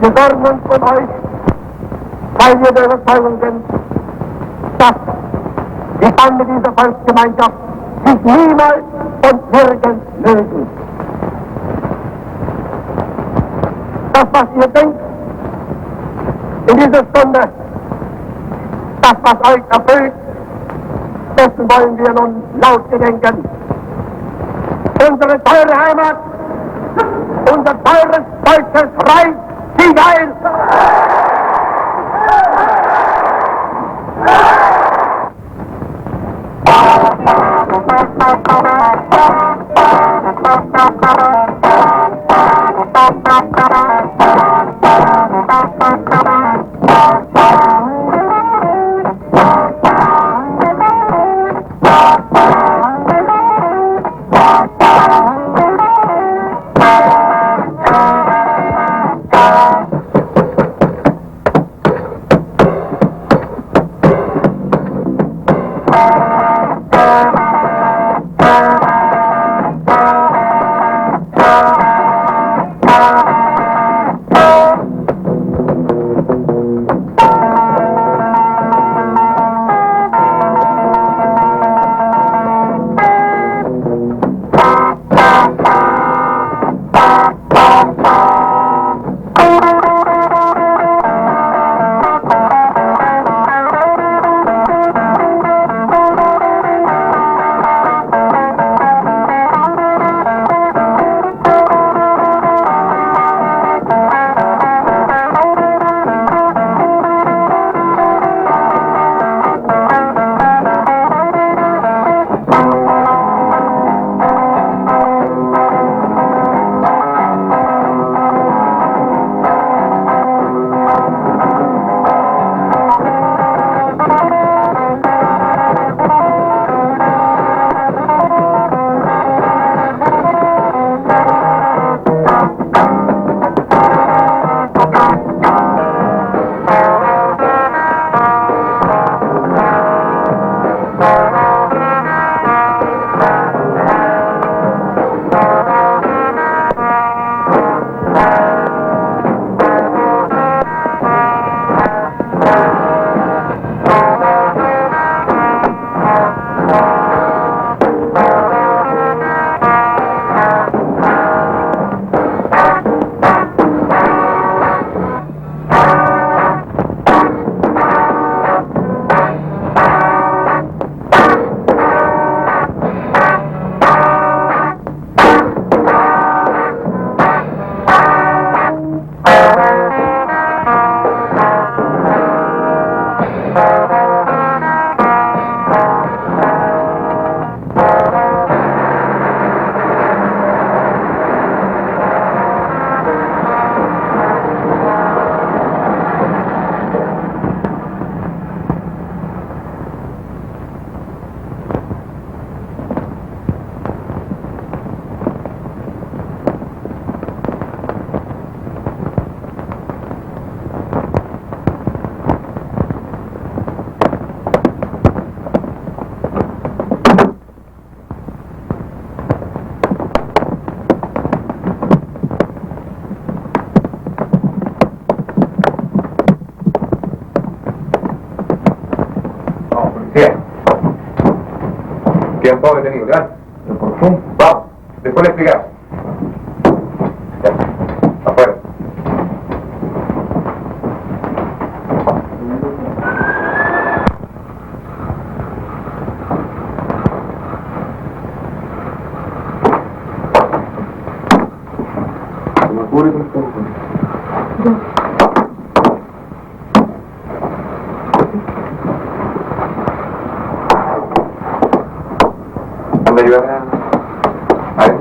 Wir sorgen uns von euch, weil wir der Überzeugung sind, dass die Bande dieser Volksgemeinschaft sich niemals und nirgends lösen. Das, was ihr denkt, in dieser Stunde, das, was euch erfüllt, dessen wollen wir nun laut gedenken. Unsere teure Heimat, unser teures deutsches Reich, sieg heil! tienen todos detenidos, ¿ya? ¿Pero por qué? Vamos, después le explicamos. Ya, afuera. ¿Dónde ayudar a él?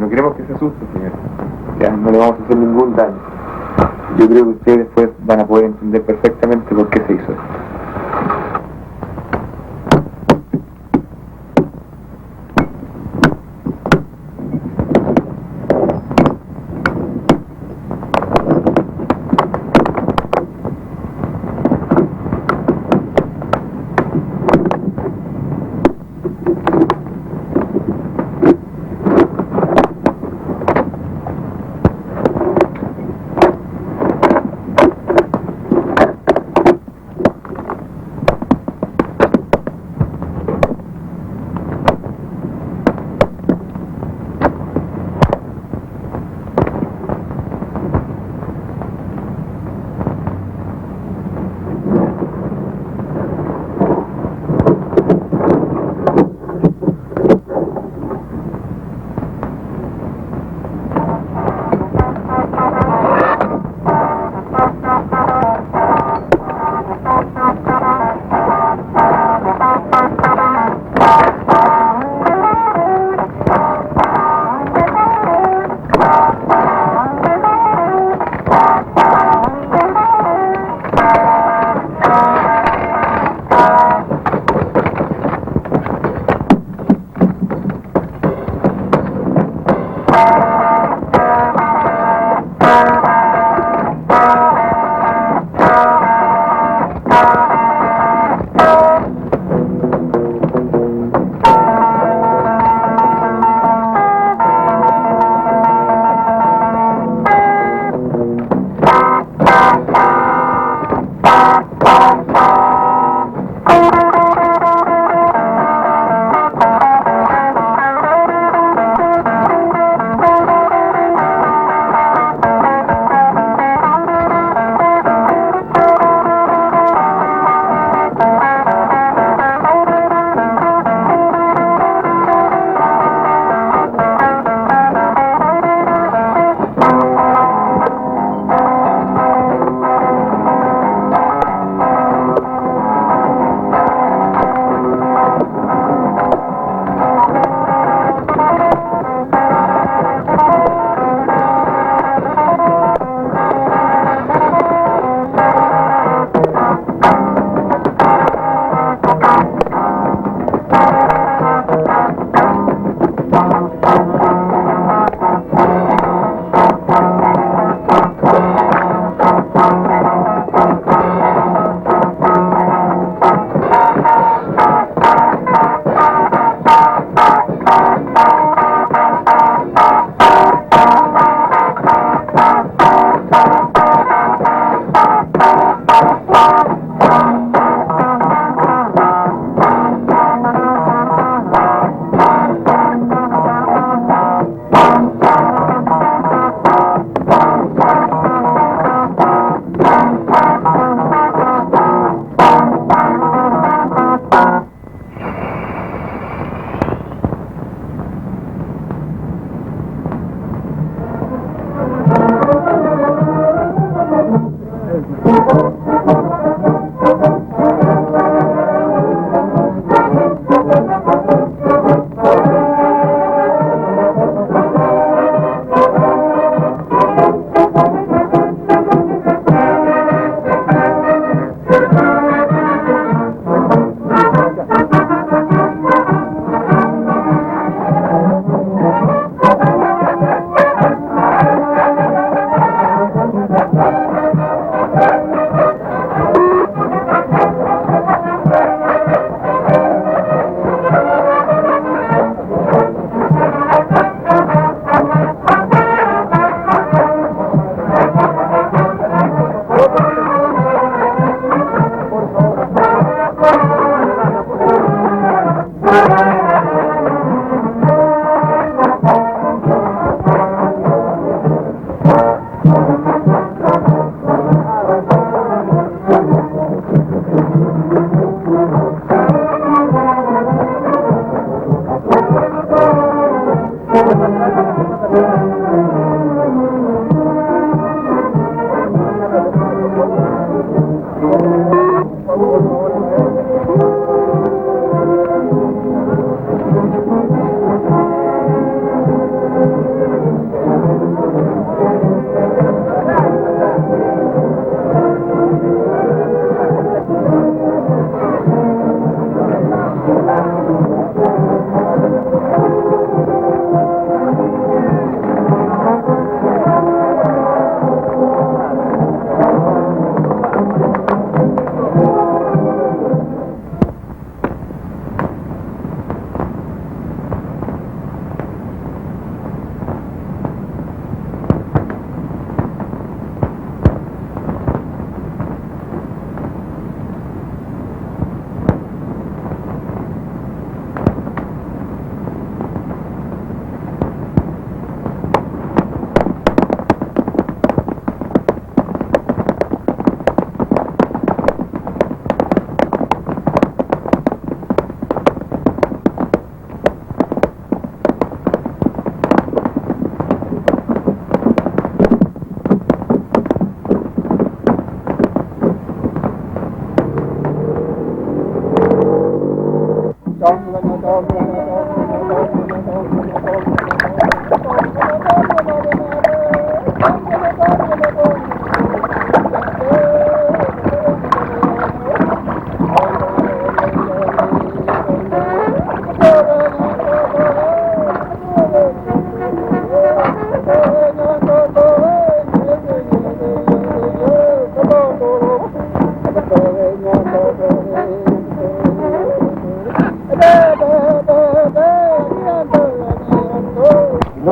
No queremos que se asuste, señor. Ya, no le vamos a hacer ningún daño. Yo creo que ustedes después van a poder entender perfectamente por qué se hizo esto.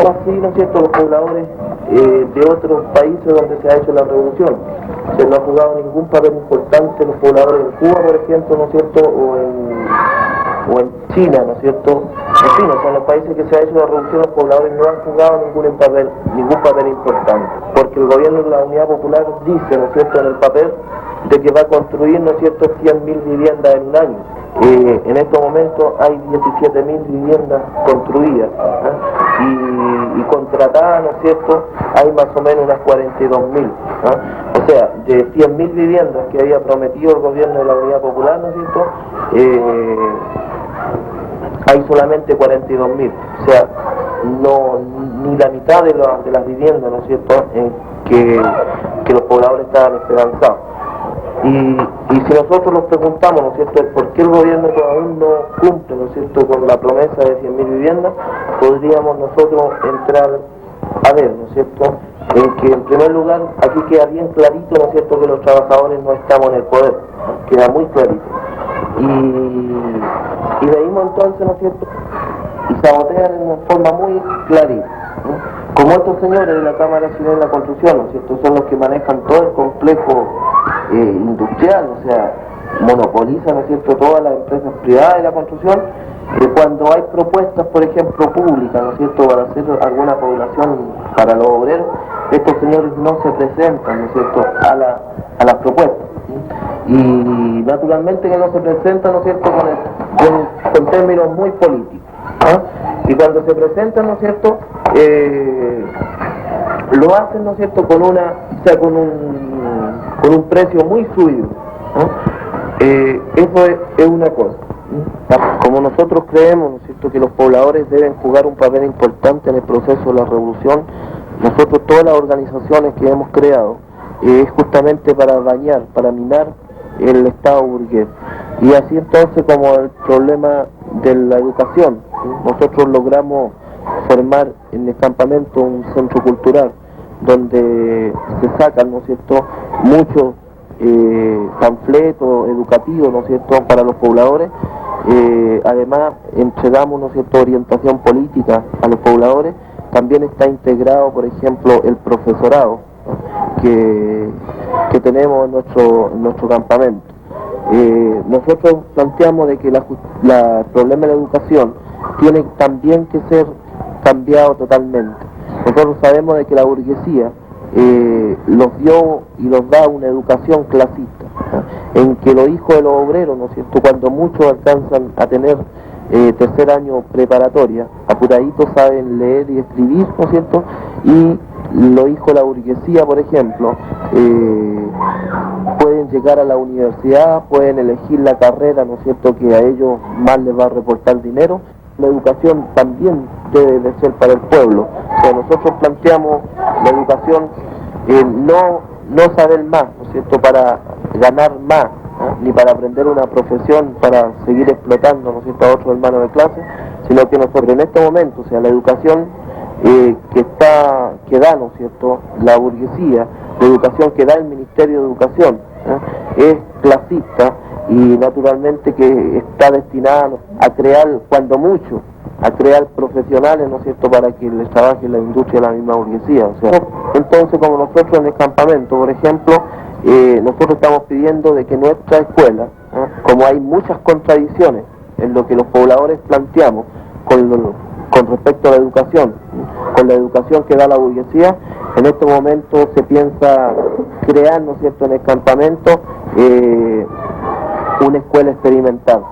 no así, ¿no es cierto?, los pobladores de otros países donde se ha hecho la revolución. Se no ha jugado ningún papel importante los pobladores en Cuba, por ejemplo, ¿no es cierto?, o en China, ¿no es cierto? En fin, o sea, en los países que se ha hecho la revolución, los pobladores no han jugado ningún papel importante, porque el gobierno de la Unidad Popular dice, ¿no es cierto?, en el papel, de que va a construir, ¿no es cierto?, 100.000 viviendas en un año. En estos momentos hay 17.000 viviendas construidas, y contratadas, ¿no es cierto?, hay más o menos unas 42.000. O sea, de 100.000 viviendas que había prometido el gobierno de la Unidad Popular, ¿no es cierto?, hay solamente 42.000. O sea, ni la mitad de las viviendas, ¿no es cierto?, que los pobladores estaban esperanzados. Y si nosotros nos preguntamos, ¿no es cierto?, por qué el gobierno aún no cumple, ¿no es cierto?, con la promesa de 100.000 viviendas, podríamos nosotros entrar a ver, ¿no es cierto?, en que en primer lugar aquí queda bien clarito, ¿no es cierto?, que los trabajadores no estamos en el poder, ¿no? Queda muy clarito. Y veímos entonces, ¿no es cierto?, y sabotean en una forma muy clarita, ¿no? Como estos señores de la Cámara Chilena de la Construcción, ¿no es cierto?, son los que manejan todo el complejo industrial, o sea, monopolizan, ¿no es cierto?, todas las empresas privadas de la construcción. Cuando hay propuestas, por ejemplo, públicas, ¿no es cierto?, para hacer alguna población para los obreros, estos señores no se presentan, ¿no es cierto?, a las propuestas. Y naturalmente que no se presentan, ¿no es cierto?, con términos muy políticos. Y cuando se presentan, ¿no es cierto?, lo hacen, ¿no es cierto?, con un precio muy subido. Eso es una cosa. Como nosotros creemos, ¿no es cierto?, que los pobladores deben jugar un papel importante en el proceso de la revolución, nosotros todas las organizaciones que hemos creado es justamente para dañar, para minar el Estado burgués. Y así entonces, como el problema de la educación, ¿sí?, nosotros logramos formar en el campamento un centro cultural donde se sacan, ¿no es cierto?, muchos panfletos educativos, ¿no es cierto?, para los pobladores. Además entregamos, ¿no es cierto?, orientación política a los pobladores. También está integrado, por ejemplo, el profesorado, ¿no?, que tenemos en nuestro campamento. Nosotros planteamos de que el problema de la educación tiene también que ser cambiado totalmente. Nosotros sabemos de que la burguesía los dio y los da una educación clasista, ¿no?, en que los hijos de los obreros, ¿no es cierto?, cuando muchos alcanzan a tener tercer año preparatoria, apuraditos saben leer y escribir, ¿no es cierto?, y los hijos de la burguesía, por ejemplo, pueden llegar a la universidad, pueden elegir la carrera, ¿no es cierto?, que a ellos más les va a reportar dinero. La educación también debe de ser para el pueblo. O sea, nosotros planteamos la educación no saber más, ¿no es cierto?, para ganar más, ¿no?, ni para aprender una profesión para seguir explotando, ¿no es cierto?, a otros hermanos de clase, sino que nosotros en este momento, o sea, la educación que da, ¿no es cierto?, la burguesía, la educación que da el Ministerio de Educación, es clasista y naturalmente que está destinada a crear, cuando mucho, a crear profesionales, ¿no es cierto?, para que les trabaje en la industria de la misma burguesía. O sea, entonces, como nosotros en el campamento, por ejemplo, nosotros estamos pidiendo de que nuestra escuela, como hay muchas contradicciones en lo que los pobladores planteamos con respecto a la educación, con la educación que da la burguesía, en este momento se piensa crear, ¿no es cierto?, en el campamento una escuela experimental.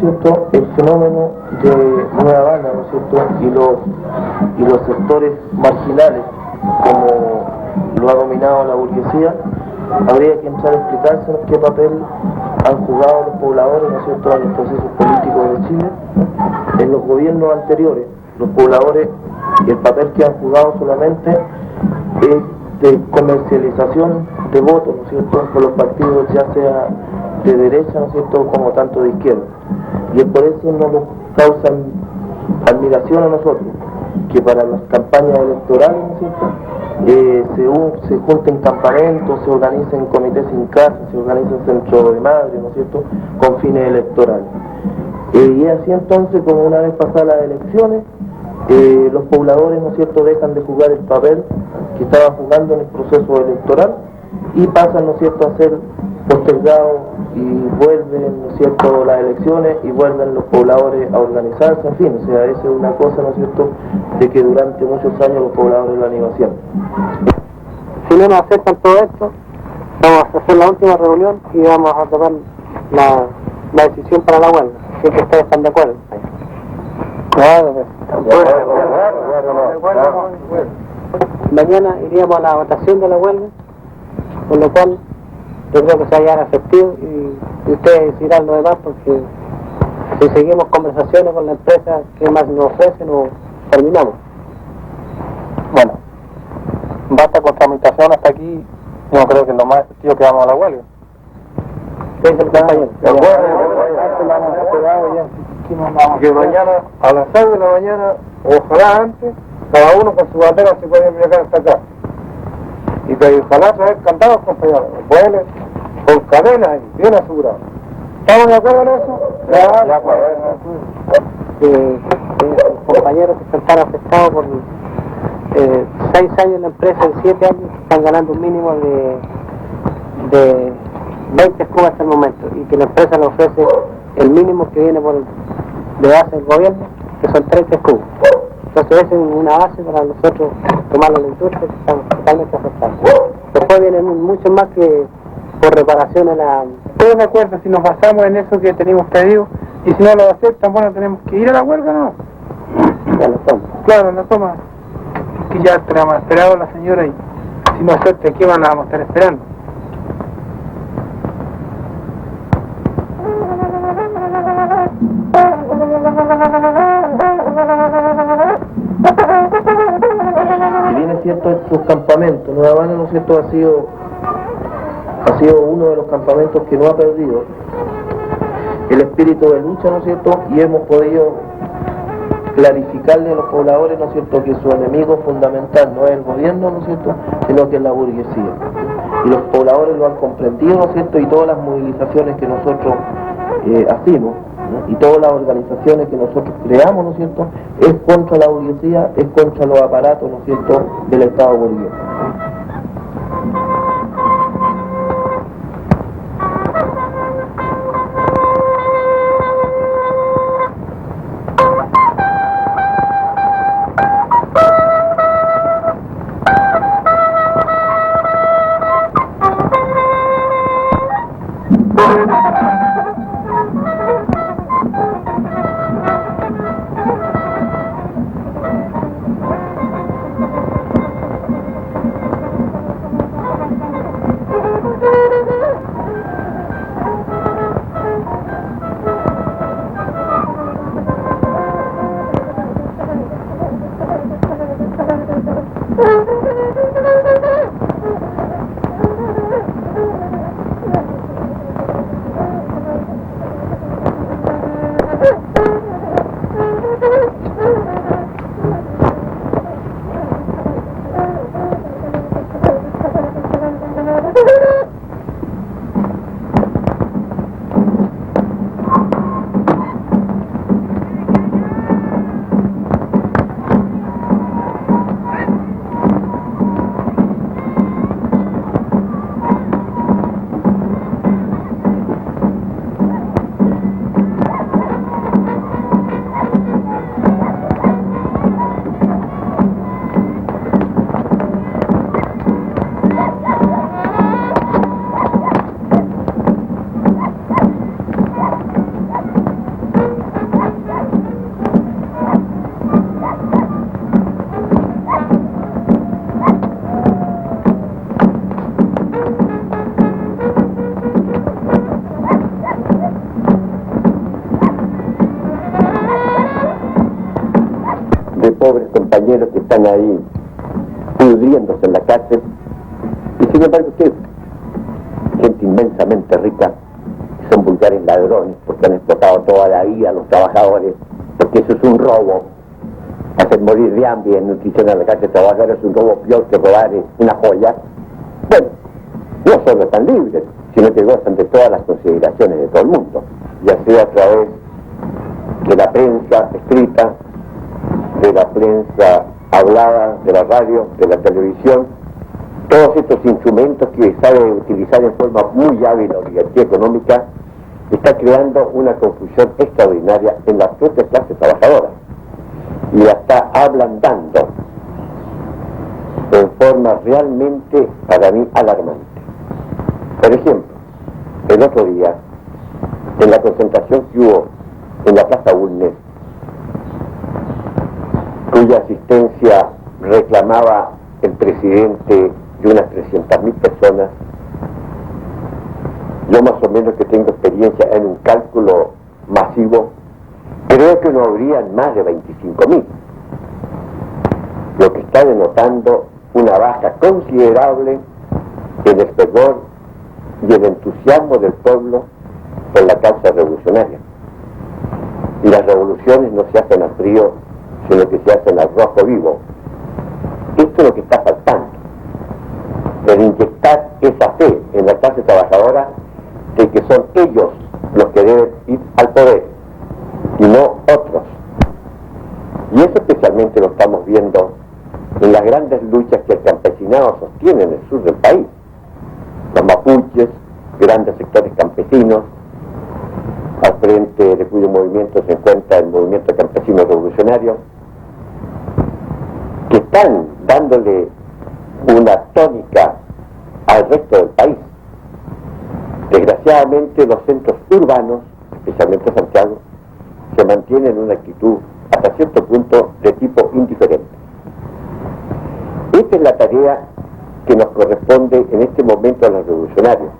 cierto?, el fenómeno de Nueva Habana, ¿no es cierto?, y los sectores marginales, como lo ha dominado la burguesía, habría que entrar a explicarse qué papel han jugado los pobladores, ¿no es cierto?, en los procesos políticos de Chile. En los gobiernos anteriores, los pobladores, el papel que han jugado solamente es de comercialización de votos, ¿no es cierto?, por los partidos ya sea de derecha, ¿no es cierto?, como tanto de izquierda. Y es por eso no nos causan admiración a nosotros, que para las campañas electorales, ¿no es cierto?, se junten campamentos, se organicen comités sin casa, se organicen centros de madre, ¿no es cierto?, con fines electorales. Y así entonces, como una vez pasadas las elecciones, los pobladores, ¿no es cierto?, dejan de jugar el papel que estaban jugando en el proceso electoral y pasan, ¿no es cierto?, a ser postergados y vuelven, ¿no es cierto?, las elecciones y vuelven los pobladores a organizarse, en fin, o sea, esa es una cosa, ¿no es cierto?, de que durante muchos años los pobladores lo han ido haciendo. Si no nos aceptan todo esto, vamos a hacer la última reunión y vamos a tomar la decisión para la huelga, si es que ustedes están de acuerdo. Claro, mañana iríamos a la votación de la huelga, con lo cual yo creo que se va a llegar efectivo y ustedes decidirán lo demás, porque si seguimos conversaciones con la empresa, ¿qué más nos ofrecen o terminamos? Bueno, basta con tramitación hasta aquí, yo creo que es lo más efectivo que vamos a la huelga. ¿Qué dice el compañero? Que mañana a las 6 de la mañana, ojalá antes, cada uno con su bandera se puede llegar hasta acá. Y que ojalá traer candados, compañeros, vueles con cadenas ahí, bien asegurados. ¿Estamos de acuerdo en eso? Ya, los compañeros que están afectados por 6 años en la empresa y 7 años están ganando un mínimo de 20 cubas hasta el momento, y que la empresa le ofrece el mínimo que viene de base del gobierno, que son 30 cubos. Entonces esa es una base para nosotros tomar la industria, que estamos totalmente afectados. Después vienen muchos más que por reparación a la... Estoy de acuerdo, si nos basamos en eso que tenemos pedido, y si no lo aceptan, bueno, tenemos que ir a la huelga, ¿no? Ya lo toma. Claro, la toma. Que ya tenemos esperado a la señora, y si no acepta, ¿qué van a estar esperando? Si bien es cierto, estos campamentos, Nueva Habana, ¿no es cierto?, ha sido uno de los campamentos que no ha perdido el espíritu de lucha, ¿no es cierto?, y hemos podido clarificarle a los pobladores, ¿no es cierto?, que su enemigo fundamental no es el gobierno, ¿no es cierto?, sino que es la burguesía. Y los pobladores lo han comprendido, ¿no es cierto?, y todas las movilizaciones que nosotros hacemos, ¿no?, y todas las organizaciones que nosotros creamos, ¿no es cierto?, es contra la burguesía, es contra los aparatos, ¿no es cierto?, del Estado burgués. de pobres compañeros que están ahí pudriéndose en la cárcel, y sin embargo que gente inmensamente rica, son vulgares ladrones porque han explotado toda la vida a los trabajadores, porque eso es un robo. Hacer morir de hambre y desnutrición en la cárcel de trabajadores es un robo peor que robar una joya. Bueno, no solo están libres, sino que gozan de todas las consideraciones de todo el mundo, ya sea a través de la prensa escrita, de la prensa hablada, de la radio, de la televisión. Todos estos instrumentos que sabe utilizar en forma muy hábil la oligarquía económica está creando una confusión extraordinaria en las propias clases trabajadoras y la está ablandando en forma realmente, para mí, alarmante. Por ejemplo, el otro día, en la concentración que hubo en la Plaza Bulnes, cuya asistencia reclamaba el presidente de unas 300.000 personas, yo más o menos que tengo experiencia en un cálculo masivo, creo que no habrían más de 25.000, lo que está denotando una baja considerable en el fervor y el entusiasmo del pueblo por la causa revolucionaria. Y las revoluciones no se hacen a frío, sino que se hacen al rojo vivo. Esto es lo que está faltando, el inyectar esa fe en la clase trabajadora de que son ellos los que deben ir al poder y no otros. Y eso especialmente lo estamos viendo en las grandes luchas que el campesinado sostiene en el sur del país. Los mapuches, grandes sectores campesinos, al frente de cuyo movimiento se encuentra el movimiento campesino revolucionario, que están dándole una tónica al resto del país. Desgraciadamente los centros urbanos, especialmente Santiago, se mantienen en una actitud hasta cierto punto de tipo indiferente. Esta es la tarea que nos corresponde en este momento a los revolucionarios.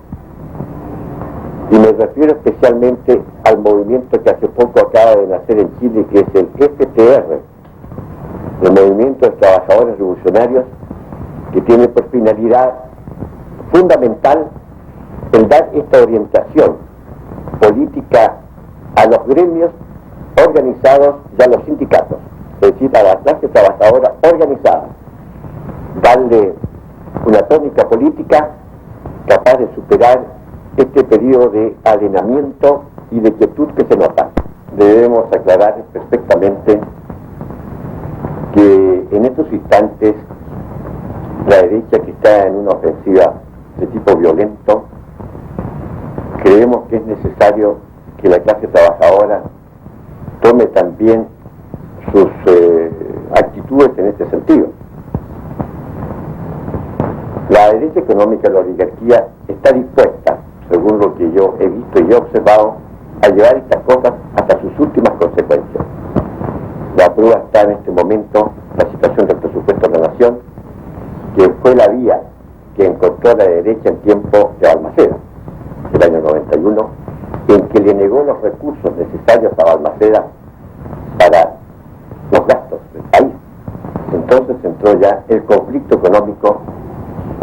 Y me refiero especialmente al movimiento que hace poco acaba de nacer en Chile, que es el FTR, el Movimiento de Trabajadores Revolucionarios, que tiene por finalidad fundamental el dar esta orientación política a los gremios organizados y a los sindicatos, es decir, a la clase trabajadora organizada, darle una tónica política capaz de superar este periodo de alienamiento y de quietud que se nota. Debemos aclarar perfectamente que en estos instantes la derecha, que está en una ofensiva de tipo violento, creemos que es necesario que la clase trabajadora tome también sus actitudes en este sentido. La derecha económica de la oligarquía está dispuesta, según lo que yo he visto y he observado, a llevar estas cosas hasta sus últimas consecuencias. La prueba está en este momento la situación del presupuesto de la nación, que fue la vía que encontró la derecha en tiempo de Balmaceda, el año 91, en que le negó los recursos necesarios a Balmaceda para los gastos del país. Entonces entró ya el conflicto económico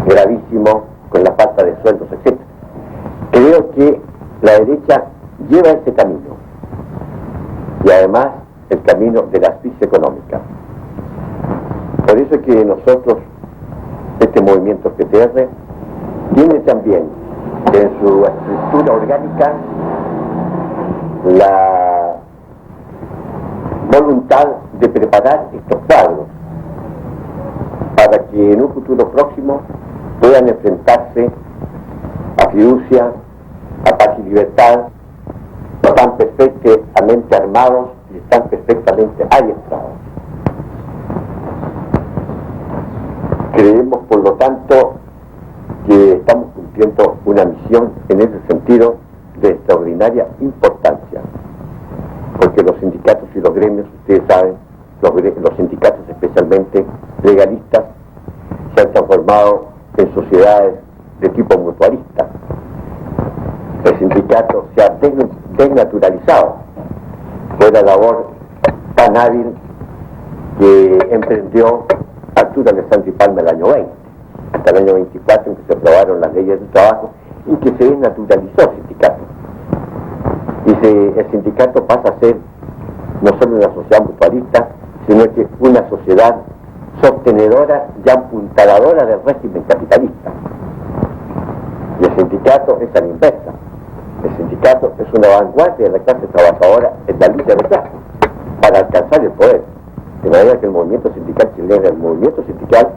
gravísimo con la falta de sueldos, etc. Creo que la derecha lleva ese camino, y además el camino de la asfixia económica. Por eso es que nosotros, este movimiento PTR, tiene también en su estructura orgánica la voluntad de preparar estos cuadros para que en un futuro próximo puedan enfrentarse a fiducia, a paz y libertad. No están perfectamente armados y están perfectamente adiestrados. Creemos, por lo tanto, que estamos cumpliendo una misión en ese sentido de extraordinaria importancia, porque los sindicatos y los gremios, ustedes saben, los sindicatos especialmente legalistas, se han transformado en sociedades de tipo mutualista. El sindicato se ha desnaturalizado. Fue la labor tan hábil que emprendió Arturo Alessandri Palma el año 20, hasta el año 24 en que se aprobaron las leyes del trabajo y que se desnaturalizó el sindicato. Y el sindicato pasa a ser no solo una sociedad mutualista, sino que una sociedad sostenedora y apuntaladora del régimen capitalista. Y el sindicato es a la inversa. El sindicato es una vanguardia de la clase trabajadora en la lucha de clase para alcanzar el poder. De manera que el movimiento sindical chileno, el movimiento sindical,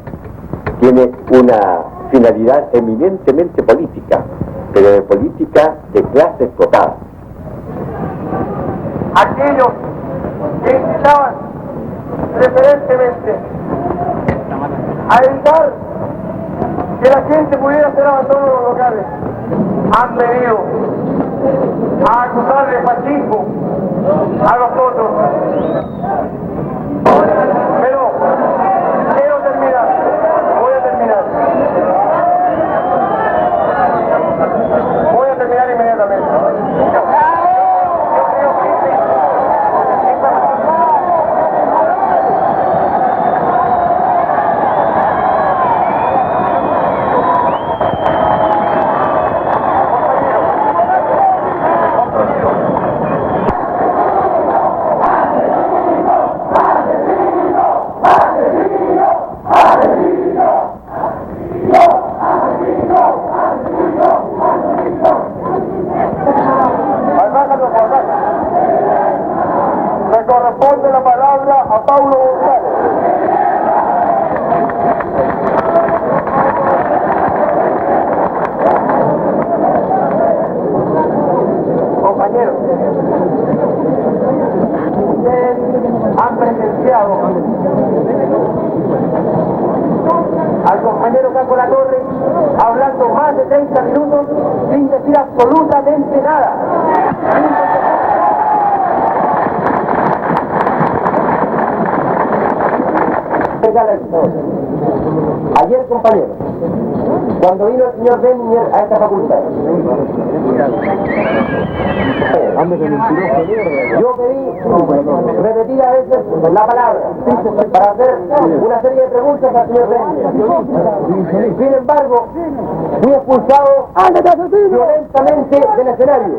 tiene una finalidad eminentemente política, pero de política de clase explotada. Aquellos que incitaban preferentemente a evitar que la gente pudiera hacer abandono de los locales han venido a acusar de fascismo a los otros. Pero quiero terminar, voy a terminar inmediatamente. Le corresponde la palabra a Paulo González. Compañeros, ustedes han presenciado al compañero Caco Latorre hablando más de 30 minutos sin decir absolutamente nada. Ayer, compañero, cuando vino el señor Benninger a esta facultad, yo pedí repetidas veces la palabra para hacer una serie de preguntas al señor Benninger. Sin embargo, fui expulsado violentamente del escenario.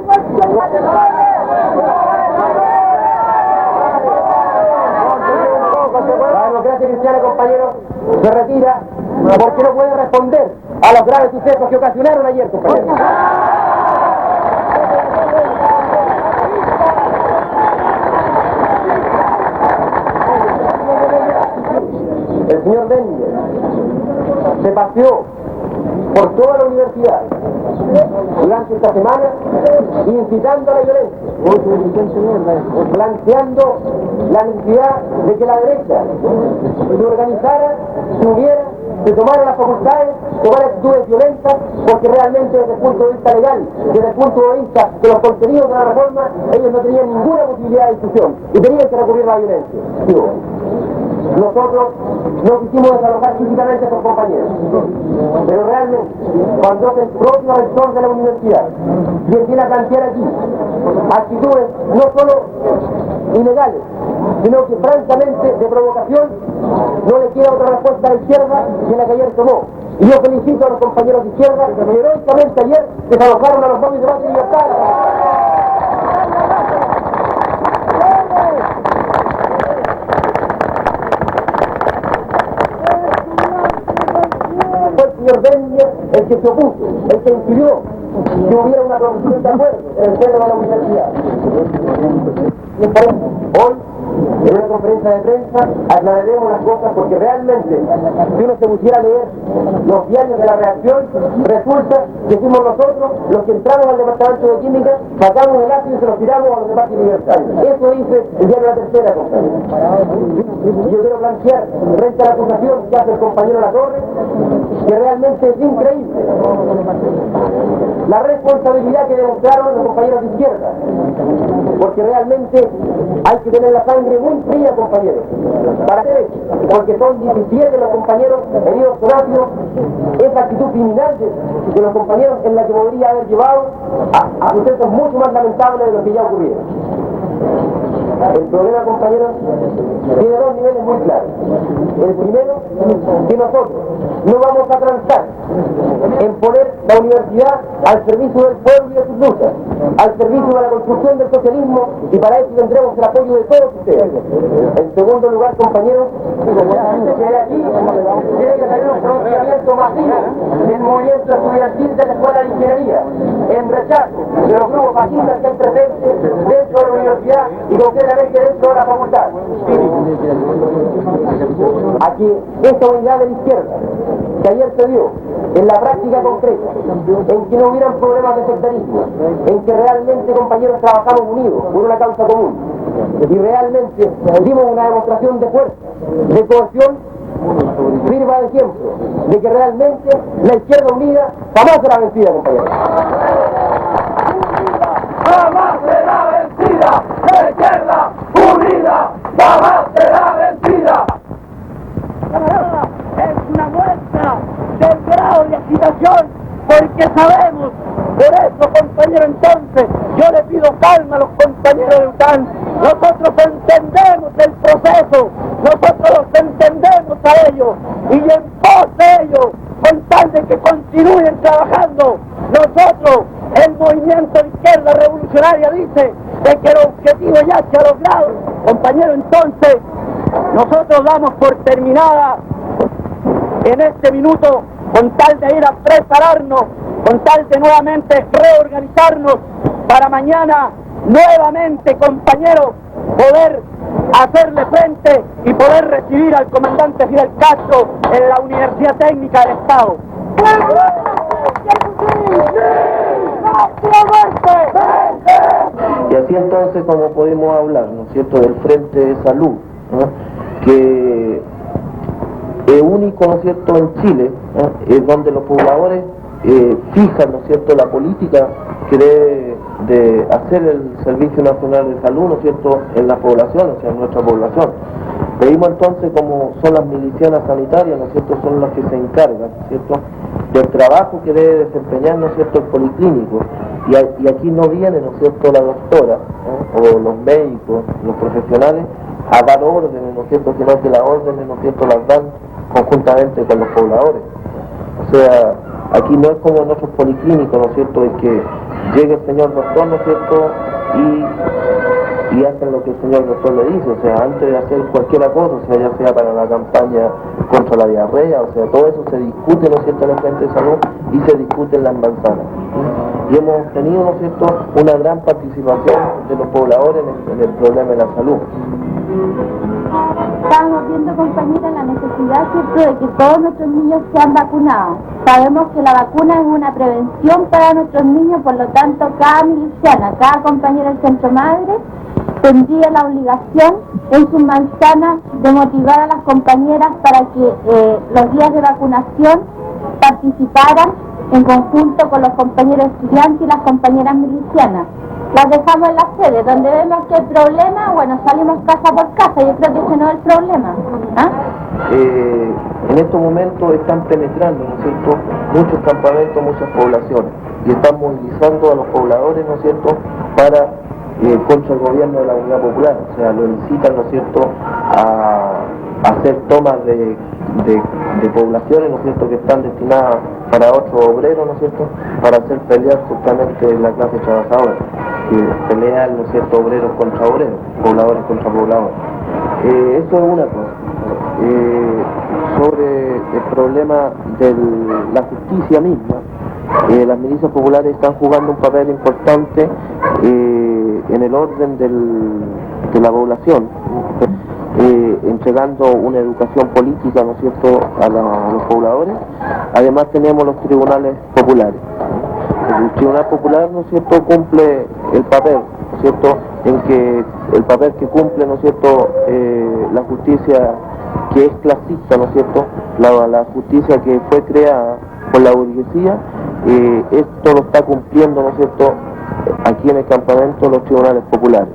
La democracia cristiana, compañeros, se retira porque no puede responder a los graves sucesos que ocasionaron ayer, compañeros. El señor Benninger se paseó por toda la universidad durante esta semana incitando a la violencia, planteando la necesidad de que la derecha se organizara, se uniera, se tomara las facultades, tomara actitudes violentas, porque realmente desde el punto de vista legal, desde el punto de vista de los contenidos de la reforma, ellos no tenían ninguna posibilidad de discusión y tenían que recurrir a la violencia. Nosotros no quisimos desalojar físicamente a estos compañeros, pero realmente, cuando es el propio rector de la universidad quien viene a plantear aquí actitudes no solo ilegales, sino que francamente de provocación, no le queda otra respuesta a la izquierda que la que ayer tomó. Y yo felicito a los compañeros de izquierda que heroicamente ayer desalojaron a los móviles de base y libertad. Fue el señor Benninger el que se opuso, el que impidió que hubiera una producción de acuerdo en el seno de la universidad. Y por eso, hoy, en una conferencia de prensa, aclararemos las cosas porque realmente, si uno se pusiera a leer los diarios de la reacción, resulta que fuimos nosotros los que entramos al departamento de química, sacamos el ácido y se los tiramos a los demás universitarios. Eso dice el diario La Tercera, compañero. Yo quiero plantear, frente a la acusación que hace el compañero Latorre, que realmente es increíble la responsabilidad que demostraron los compañeros de izquierda, porque realmente hay que tener la sangre muy fría, compañeros, para hacer eso, porque son 17 los compañeros heridos con ácido. Esa actitud criminal de los compañeros en la que podría haber llevado a sucesos mucho más lamentables de los que ya ocurrieron. El problema, compañeros, tiene dos niveles muy claros. El primero, que nosotros no vamos a transar en poner la universidad al servicio del pueblo y de sus luchas, al servicio de la construcción del socialismo, y para eso tendremos el apoyo de todos ustedes. En segundo lugar, compañeros, que aquí tiene que tener un pronunciamiento masivo del movimiento estudiantil de la Escuela de Ingeniería, en rechazo de los grupos fascistas que están presentes dentro de la universidad y concretamente dentro de la facultad. Aquí, esta unidad de la izquierda, que ayer se dio, en la práctica concreta, en que no hubieran problemas de sectarismo, en que realmente, compañeros, trabajamos unidos por una causa común, y realmente dimos una demostración de fuerza, de cohesión, firma de ejemplo, de que realmente la izquierda unida jamás será vencida, compañeros. ¡Jamás será vencida! ¡La izquierda unida jamás será vencida! Es una muestra del grado de agitación, porque sabemos, por eso, compañero, entonces, yo le pido calma a los compañeros de UTAN. Nosotros entendemos el proceso, nosotros los entendemos a ellos, y en pos de ellos, con tal de que continúen trabajando, nosotros, el movimiento de izquierda revolucionaria, dice de que el objetivo ya se ha logrado. Compañero, entonces, nosotros damos por terminada en este minuto, con tal de ir a prepararnos, con tal de nuevamente reorganizarnos para mañana nuevamente, compañeros, poder hacerle frente y poder recibir al comandante Fidel Castro en la Universidad Técnica del Estado. Y así entonces como podemos hablar, ¿no es cierto?, del Frente de Salud, ¿no?, que es único, ¿no es cierto?, en Chile, ¿no?, es donde los pobladores fijan, ¿no es cierto?, la política que debe de hacer el Servicio Nacional de Salud, ¿no es cierto?, en la población, o sea, en nuestra población. Pedimos entonces, como son las milicianas sanitarias, ¿no es cierto?, son las que se encargan, ¿no es cierto?, del trabajo que debe desempeñar, ¿no es cierto?, el policlínico. Y aquí no viene, ¿no es cierto?, la doctora, ¿no?, o los médicos, los profesionales, a dar órdenes, ¿no es cierto?, sino que las órdenes, ¿no es cierto?, las dan conjuntamente con los pobladores. O sea, aquí no es como en otros policlínicos, ¿no es cierto?, es que llegue el señor doctor, ¿no es cierto?, y hacen lo que el señor doctor le dice, o sea, antes de hacer cualquier cosa, o sea, ya sea para la campaña contra la diarrea, o sea, todo eso se discute, ¿no es cierto?, en el Frente de Salud y se discute en las manzanas. Y hemos tenido, ¿no es cierto?, una gran participación de los pobladores en el problema de la salud. Estamos viendo, compañera, la necesidad, ¿cierto?, de que todos nuestros niños sean vacunados. Sabemos que la vacuna es una prevención para nuestros niños, por lo tanto, cada miliciana, cada compañera del Centro Madre, tendría la obligación en sus manzanas de motivar a las compañeras para que los días de vacunación participaran en conjunto con los compañeros estudiantes y las compañeras milicianas. Las dejamos en la sede, donde vemos que hay problema, bueno, salimos casa por casa. Yo creo que ese no es el problema. ¿Ah? En estos momentos están penetrando, ¿no es cierto?, muchos campamentos, muchas poblaciones, y están movilizando a los pobladores, ¿no es cierto?, para contra el gobierno de la Unidad Popular. O sea, lo incitan, ¿no es cierto?, a hacer tomas de poblaciones, ¿no es cierto?, que están destinadas para otros obreros, ¿no es cierto?, para hacer pelear justamente la clase trabajadora, que pelean, ¿no es cierto?, obreros contra obreros, pobladores contra pobladores. Eso es una cosa. Sobre el problema de la justicia misma, las milicias populares están jugando un papel importante en el orden de la población, entregando una educación política, ¿no es cierto?, a los pobladores. Además tenemos los tribunales populares. El Tribunal Popular, ¿no es cierto?, cumple el papel, ¿no es cierto?, en que el papel que cumple, ¿no es cierto?, la justicia que es clasista, ¿no es cierto?, la justicia que fue creada por la burguesía, esto lo está cumpliendo, ¿no es cierto?, aquí en el campamento los tribunales populares.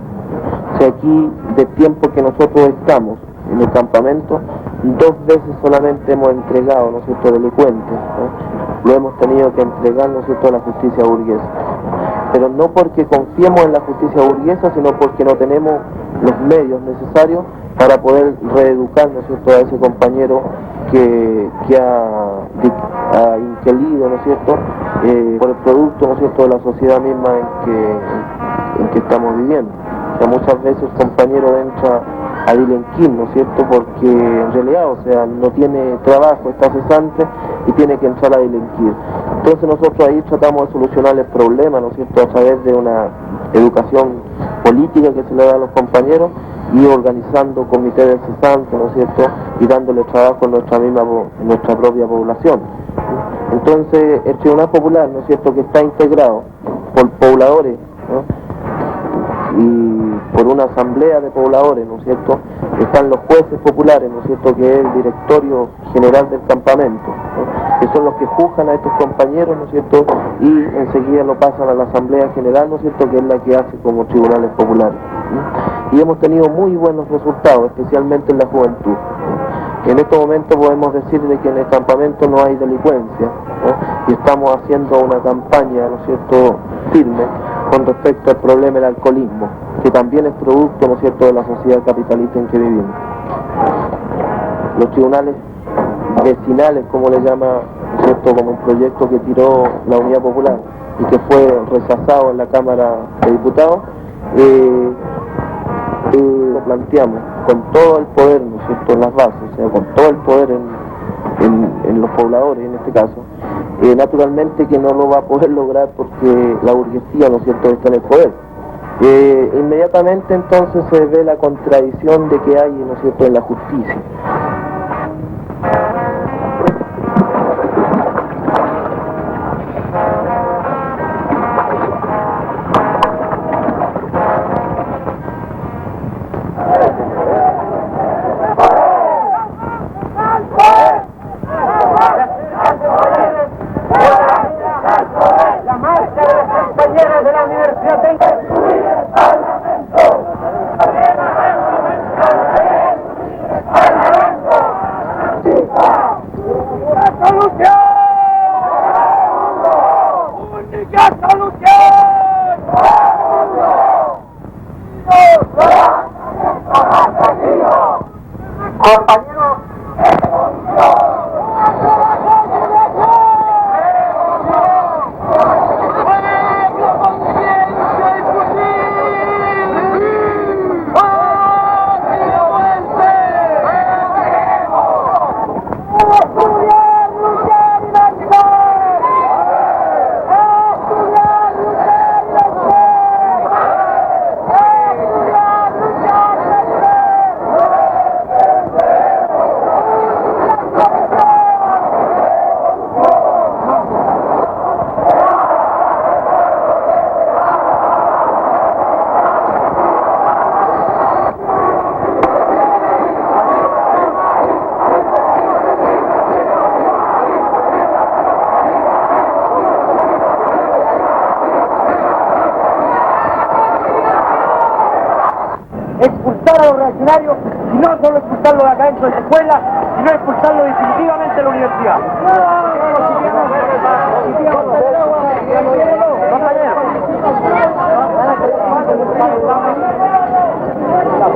O sea, aquí, de tiempo que nosotros estamos en el campamento, 2 veces solamente hemos entregado, ¿no es cierto?, delincuentes, ¿no? Lo hemos tenido que entregar, ¿no es cierto?, a la justicia burguesa. pero no porque confiemos en la justicia burguesa, sino porque no tenemos los medios necesarios para poder reeducar, ¿no es cierto?, a ese compañero que ha inquelido, ¿no es cierto?, por el producto, ¿no es cierto?, de la sociedad misma en que estamos viviendo. O sea, muchas veces el compañero entra a delinquir, ¿no es cierto?, porque en realidad, o sea, no tiene trabajo, está cesante y tiene que entrar a delinquir. Entonces nosotros ahí tratamos de solucionar el problema, ¿no es cierto?, a través de una educación política que se le da a los compañeros y organizando comités de cesantes, ¿no es cierto?, y dándole trabajo a nuestra propia población. Entonces el Tribunal Popular, ¿no es cierto?, que está integrado por pobladores, ¿no?, y por una asamblea de pobladores, ¿no es cierto?, están los jueces populares, ¿no es cierto?, que es el directorio general del campamento, ¿no?, que son los que juzgan a estos compañeros, ¿no es cierto?, y enseguida lo pasan a la asamblea general, ¿no es cierto?, que es la que hace como tribunales populares, ¿no? Y hemos tenido muy buenos resultados, especialmente en la juventud. En estos momentos podemos decir de que en el campamento no hay delincuencia, ¿no?, y estamos haciendo una campaña, ¿no es cierto?, firme con respecto al problema del alcoholismo, que también es producto, ¿no es cierto?, de la sociedad capitalista en que vivimos. Los tribunales vecinales, como le llama, ¿no es cierto?, como un proyecto que tiró la Unidad Popular y que fue rechazado en la Cámara de Diputados, lo planteamos con todo el poder, ¿no es cierto?, en las bases, o sea, con todo el poder en los pobladores en este caso. Naturalmente que no lo va a poder lograr porque la burguesía, ¿no es cierto?, está en el poder. Inmediatamente entonces se ve la contradicción de que hay, ¿no es cierto?, en la justicia. Expulsar a los reaccionarios y no solo expulsarlos de acá dentro de la escuela, sino expulsarlos definitivamente de la universidad.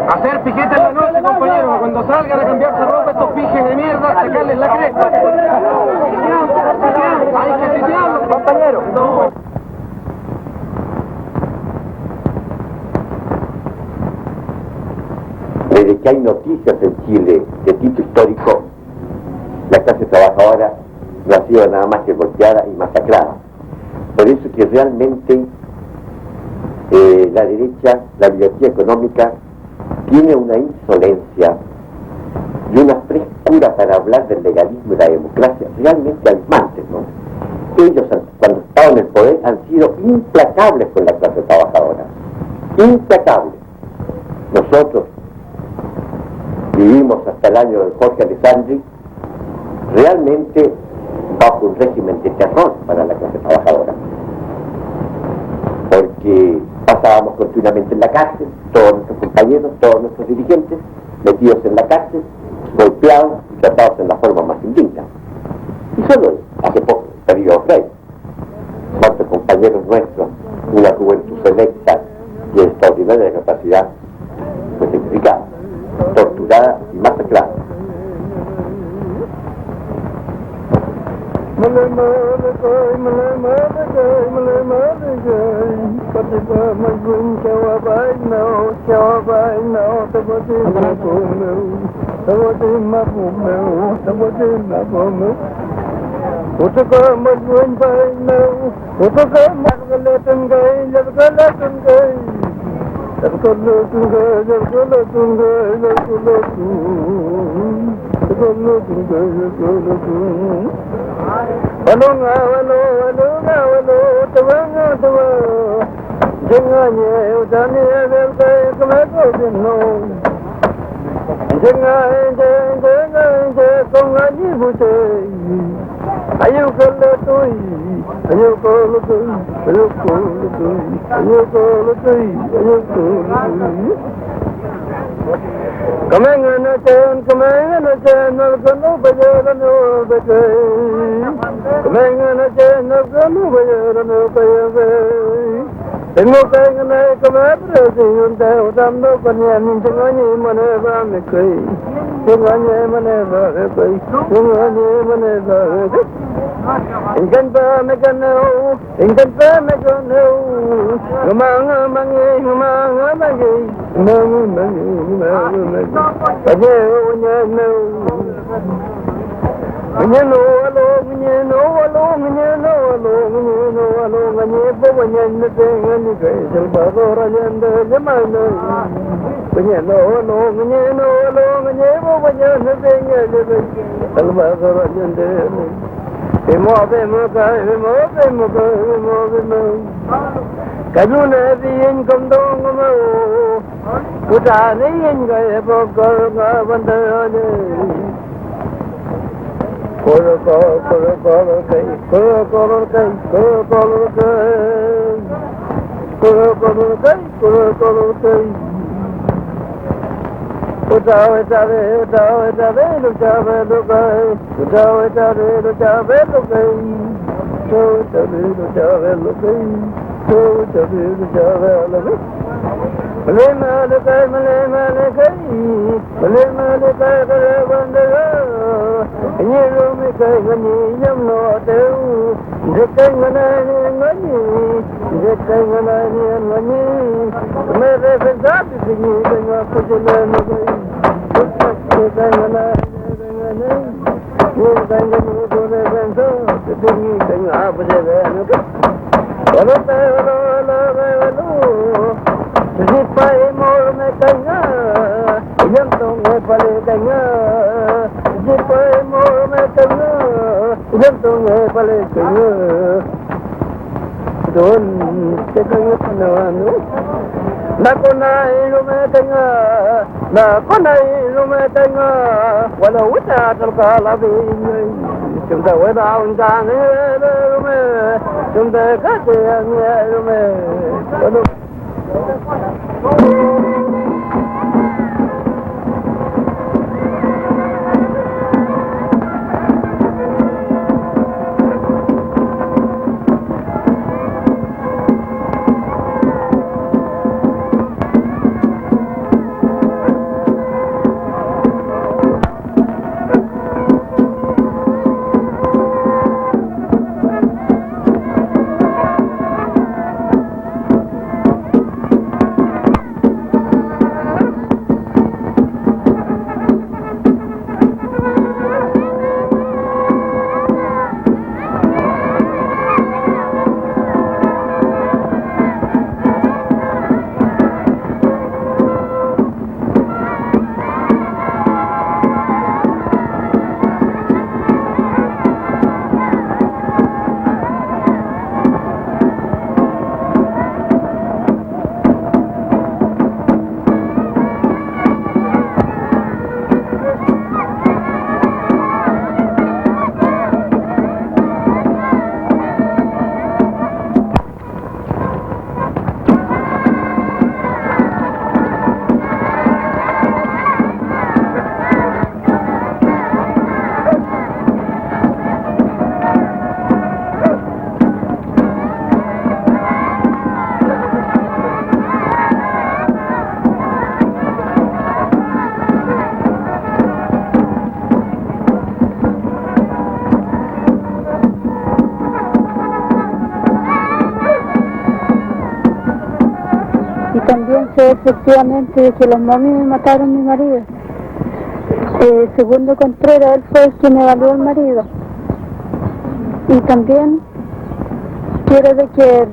Hacer piquete en la noche, compañeros, cuando salgan a cambiarse ropa estos pijes de mierda, sacarles la cresta. Hay que sitiarlos, compañeros. Desde que hay noticias en Chile de tipo histórico, la clase trabajadora no ha sido nada más que golpeada y masacrada. Por eso que realmente la derecha, la oligarquía económica, tiene una insolencia y una frescura para hablar del legalismo y la democracia realmente abismantes, ¿no? Ellos, cuando estaban en el poder, han sido implacables con la clase trabajadora. Implacables. Nosotros vivimos hasta el año de Jorge Alessandri realmente bajo un régimen de terror para la clase trabajadora, porque pasábamos continuamente en la cárcel, todos nuestros compañeros, todos nuestros dirigentes metidos en la cárcel, golpeados y tratados en la forma más indigna. Y solo hace poco, periodo Frey, cuántos compañeros nuestros, una también sé efectivamente de que los momios me mataron a mi marido. Segundo Contreras, él fue el que me evaluó el marido. Y también quiero de que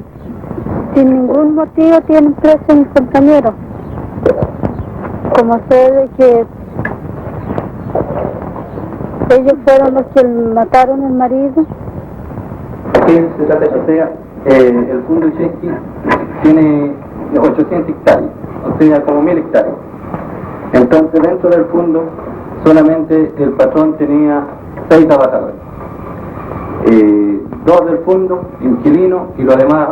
sin ningún motivo tienen preso a mis compañeros. Como sé de que ellos fueron los que mataron al marido. Sí, se trata de que sea, el fondo Chequi tiene 800 hectáreas, o sea, como 1000 hectáreas. Entonces, dentro del fondo, solamente el patrón tenía 6 trabajadores. 2 del fondo, inquilinos, y los demás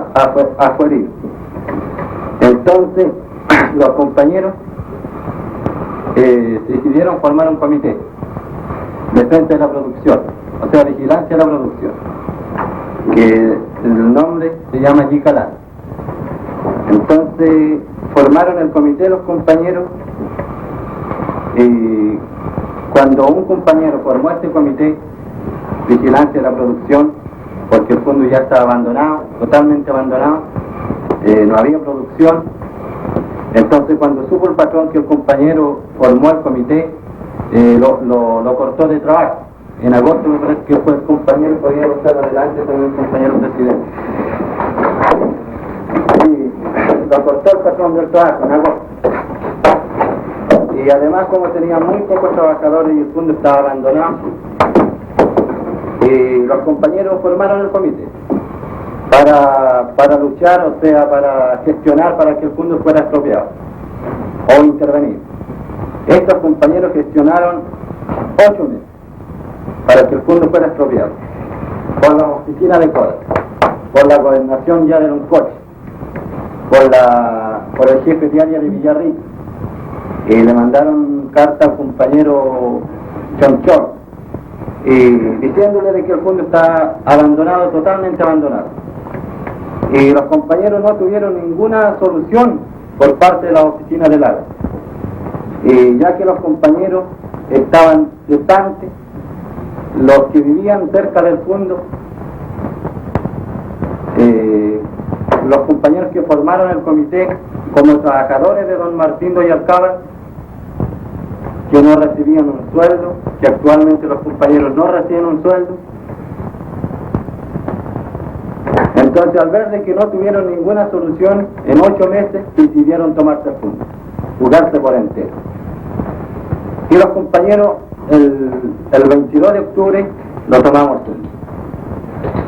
afuerinos. Entonces, los compañeros decidieron formar un comité de frente de la producción, o sea, vigilancia de la producción, que el nombre se llama Yicalán. Entonces formaron el comité los compañeros, y cuando un compañero formó este comité vigilancia de la producción, porque el fondo ya estaba abandonado, totalmente abandonado, no había producción, entonces cuando supo el patrón que el compañero formó el comité, lo cortó de trabajo. En agosto me parece que fue el compañero, podía estar adelante también el compañero presidente. Y lo cortó el patrón del trabajo en agosto. Y además, como tenía muy pocos trabajadores y el fondo estaba abandonado, los compañeros formaron el comité para luchar, o sea, para gestionar para que el fondo fuera expropiado o intervenir. Estos compañeros gestionaron 8 meses para que el fondo fuera expropiado por la oficina de Codas, por la gobernación ya de Loncoche, por el jefe de área de Villarrica, y le mandaron carta al compañero Chonchón, diciéndole de que el fondo está abandonado, totalmente abandonado. Y los compañeros no tuvieron ninguna solución por parte de la oficina del área. Ya que los compañeros estaban distantes, los que vivían cerca del fondo, los compañeros que formaron el comité como trabajadores de don Martín de Alcábar, que no recibían un sueldo, que actualmente los compañeros no reciben un sueldo. Entonces, al ver de que no tuvieron ninguna solución, en 8 meses decidieron tomarse el fondo, jugarse por entero. Y los compañeros, el 22 de octubre, lo tomamos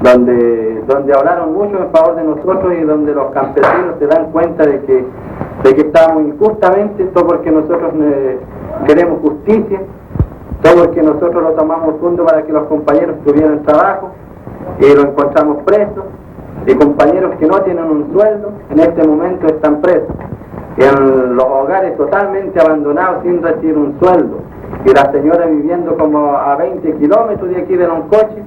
donde hablaron mucho en favor de nosotros y donde los campesinos se dan cuenta de que estamos injustamente, todo porque nosotros queremos justicia, todo porque nosotros lo tomamos fondo para que los compañeros tuvieran trabajo, y lo encontramos presos, y compañeros que no tienen un sueldo, en este momento están presos, en los hogares totalmente abandonados sin recibir un sueldo, y las señoras viviendo como a 20 kilómetros de aquí de Loncoche,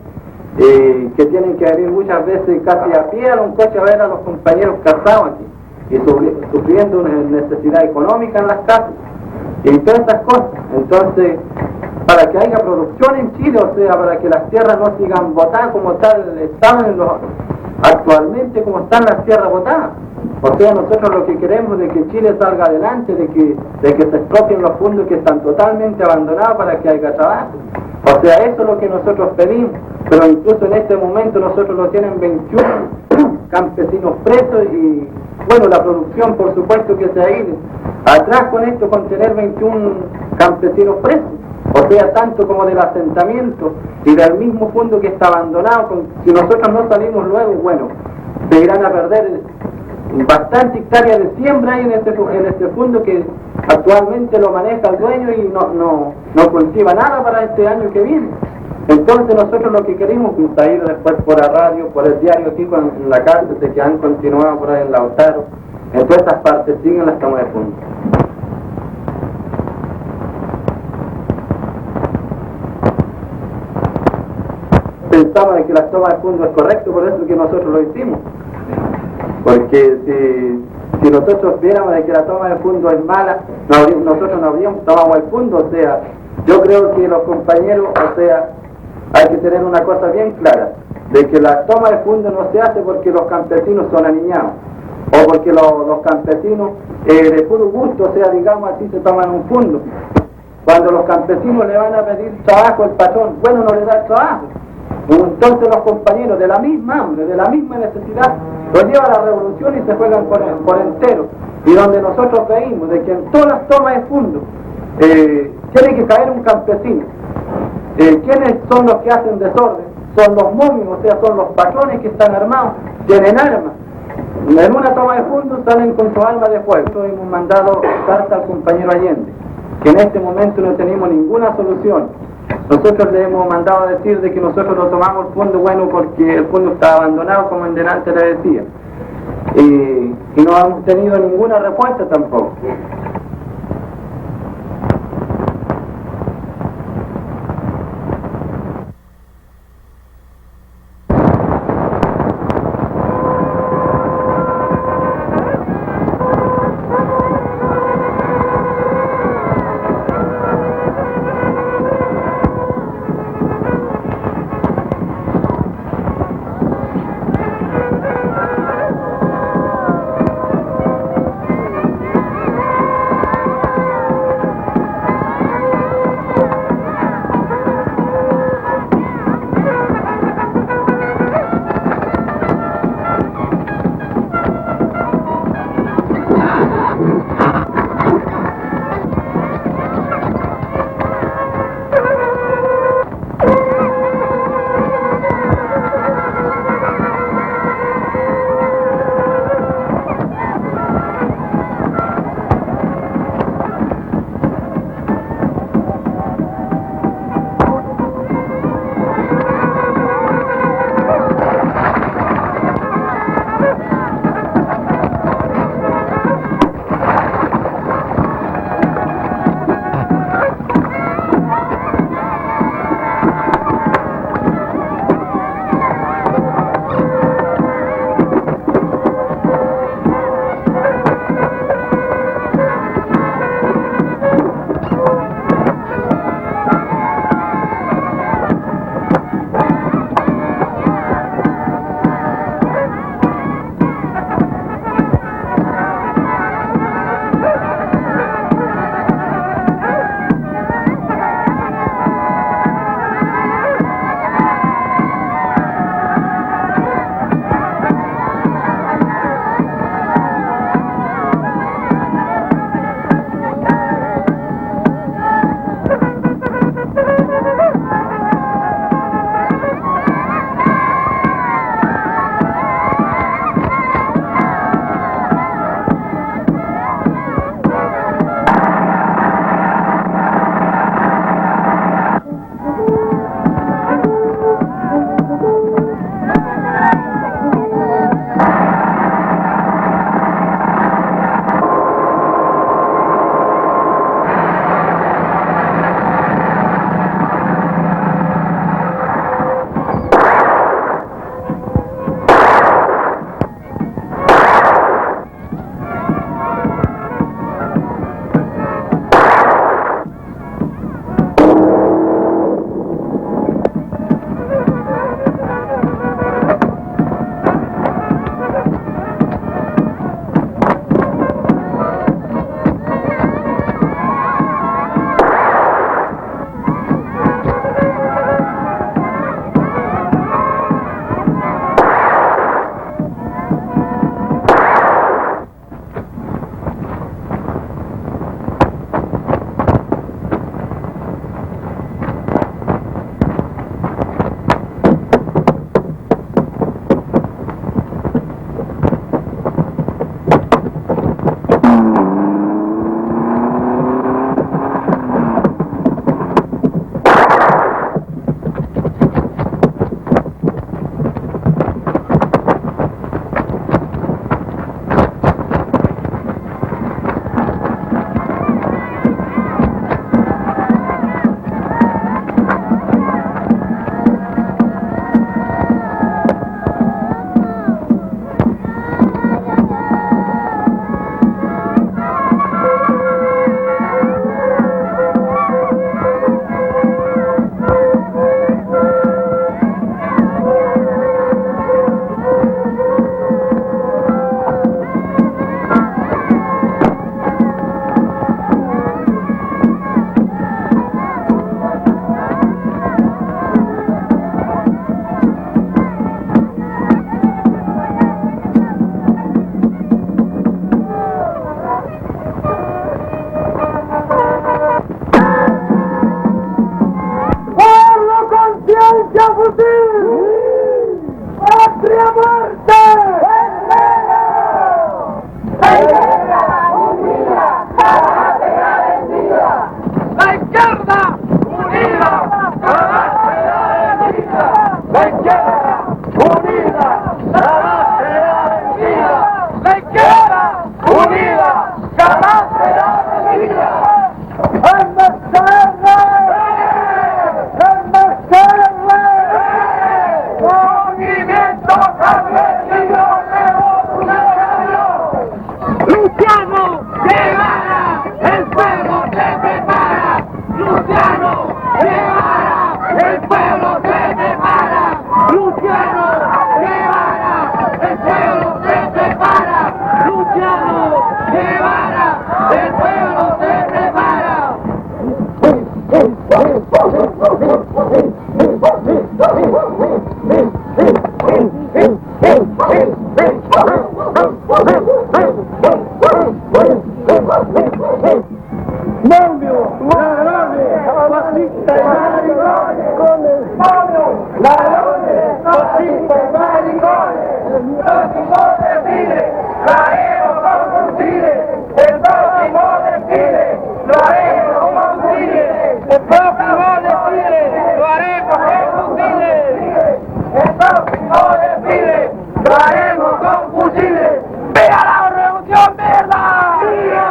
que tienen que venir muchas veces casi a pie a Loncoche a ver a los compañeros casados aquí, y sufriendo una necesidad económica en las casas, y todas estas cosas. Entonces, para que haya producción en Chile, o sea, para que las tierras no sigan botadas como tal, estaban actualmente como están las tierras botadas. O sea, nosotros lo que queremos es de que Chile salga adelante, de que se expropien los fondos que están totalmente abandonados para que haya trabajo. O sea, eso es lo que nosotros pedimos, pero incluso en este momento nosotros lo tienen 21 campesinos presos y, bueno, la producción por supuesto que se ha ido atrás con esto, con tener 21 campesinos presos. O sea, tanto como del asentamiento y del mismo fondo que está abandonado, si nosotros no salimos luego, bueno, se irán a perder bastante hectáreas de siembra ahí en este fondo que actualmente lo maneja el dueño y no cultiva nada para este año que viene. Entonces nosotros lo que queremos, que ha ido después por la radio, por el diario aquí en la cárcel, de que han continuado por ahí en Lautaro, en todas estas partes siguen las tomas de fondo. Pensamos de que la toma de fondo es correcto, por eso que nosotros lo hicimos. Porque si nosotros viéramos de que la toma de fondo es mala, nosotros no habríamos tomado el fondo. O sea, yo creo que los compañeros, o sea, hay que tener una cosa bien clara, de que la toma de fondo no se hace porque los campesinos son aniñados, o porque los campesinos de puro gusto, o sea, digamos así, se toman un fondo. Cuando los campesinos le van a pedir trabajo al patrón, bueno, no le da el trabajo. Entonces los compañeros de la misma hambre, de la misma necesidad, los lleva a la revolución y se juegan por entero. Y donde nosotros veímos de que en todas las tomas de fondo tiene que caer un campesino. ¿Quiénes son los que hacen desorden? Son los momios, o sea, son los patrones que están armados, tienen armas. En una toma de fondo salen con su arma de fuego. Hemos mandado carta al compañero Allende, que en este momento no tenemos ninguna solución. Nosotros le hemos mandado a decir de que nosotros no tomamos el fondo, bueno, porque el fondo está abandonado, como en delante le decía. Y no hemos tenido ninguna respuesta tampoco. ¡Patria fusil! ¡Patria muerte! ¡La izquierda unida jamás será vencida! ¡La izquierda unida jamás será vencida! ¡La izquierda unida jamás será vencida! ¡La izquierda unida jamás será vencida! Luciano Guevara, el pueblo se prepara. Luciano Guevara, el pueblo se prepara. Luciano Guevara, el pueblo se prepara. Luciano Guevara, el pueblo se prepara. ¡Momios, ladrones, fascistas y maricones! ¡Momios, ladrones, fascistas y maricones! ¡El próximo desfile lo haremos con fusiles! ¡El próximo desfile lo haremos con fusiles! ¡El próximo desfile lo haremos con fusiles! ¡El próximo desfile lo haremos con fusiles! ¡Viva la revolución verde! ¡Viva!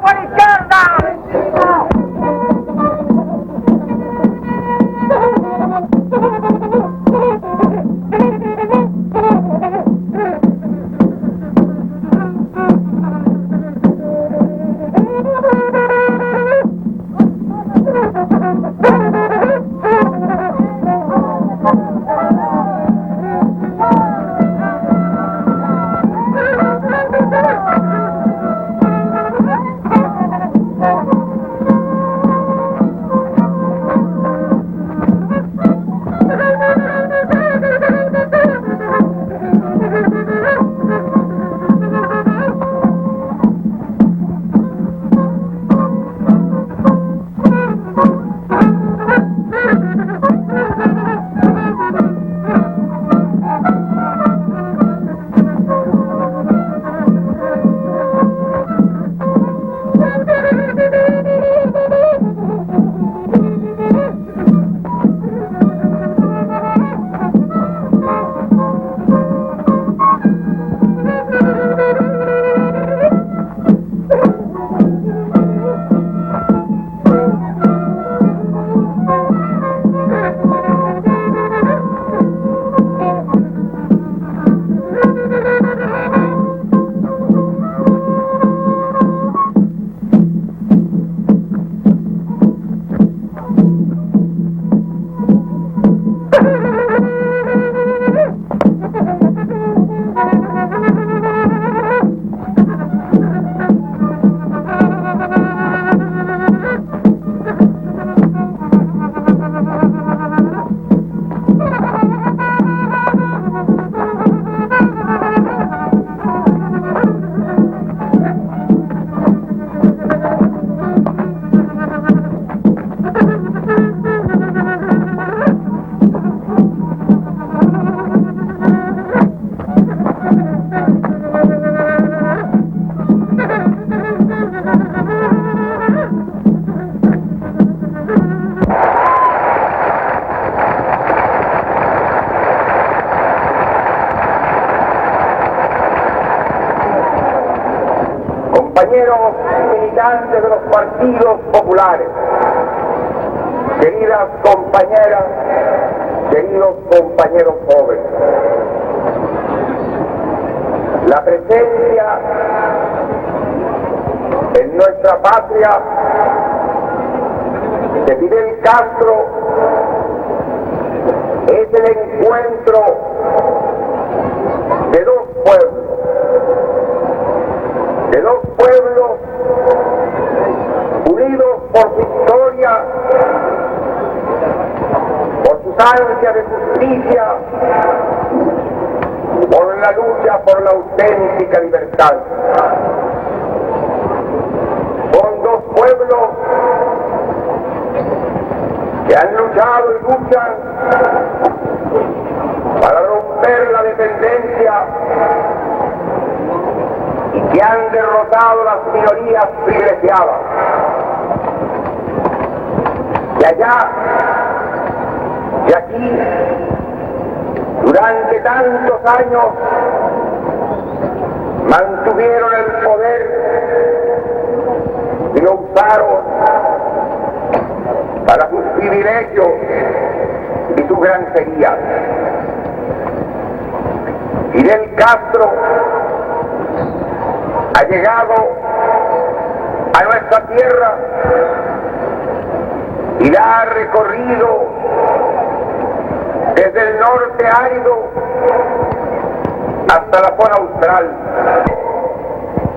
¡Por izquierda! Compañeros militantes de los partidos populares, queridas compañeras, queridos compañeros jóvenes, la presencia en nuestra patria de Fidel Castro es el encuentro de dos pueblos unidos por su historia, por sus ansias de justicia, por la lucha por la auténtica libertad. Son dos pueblos que han luchado y luchan para romper la dependencia y que han derrotado las minorías privilegiadas. Y allá y aquí, durante tantos años, mantuvieron el poder y lo usaron para sus privilegios y su granjería. Fidel Castro ha llegado a nuestra tierra y la ha recorrido desde el norte árido hasta la zona austral.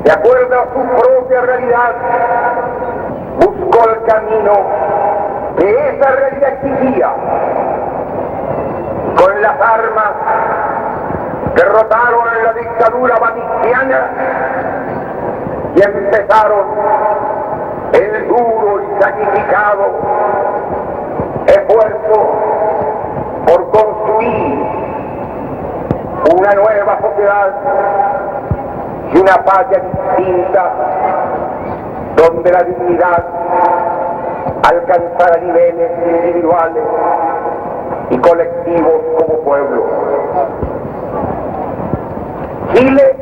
De acuerdo a su propia realidad, buscó el camino que esa realidad exigía. Con las armas derrotaron la dictadura baticiana y empezaron el duro y sacrificado esfuerzo por construir una nueva sociedad y una patria distinta, donde la dignidad alcanzara niveles individuales y colectivos como pueblo. Chile,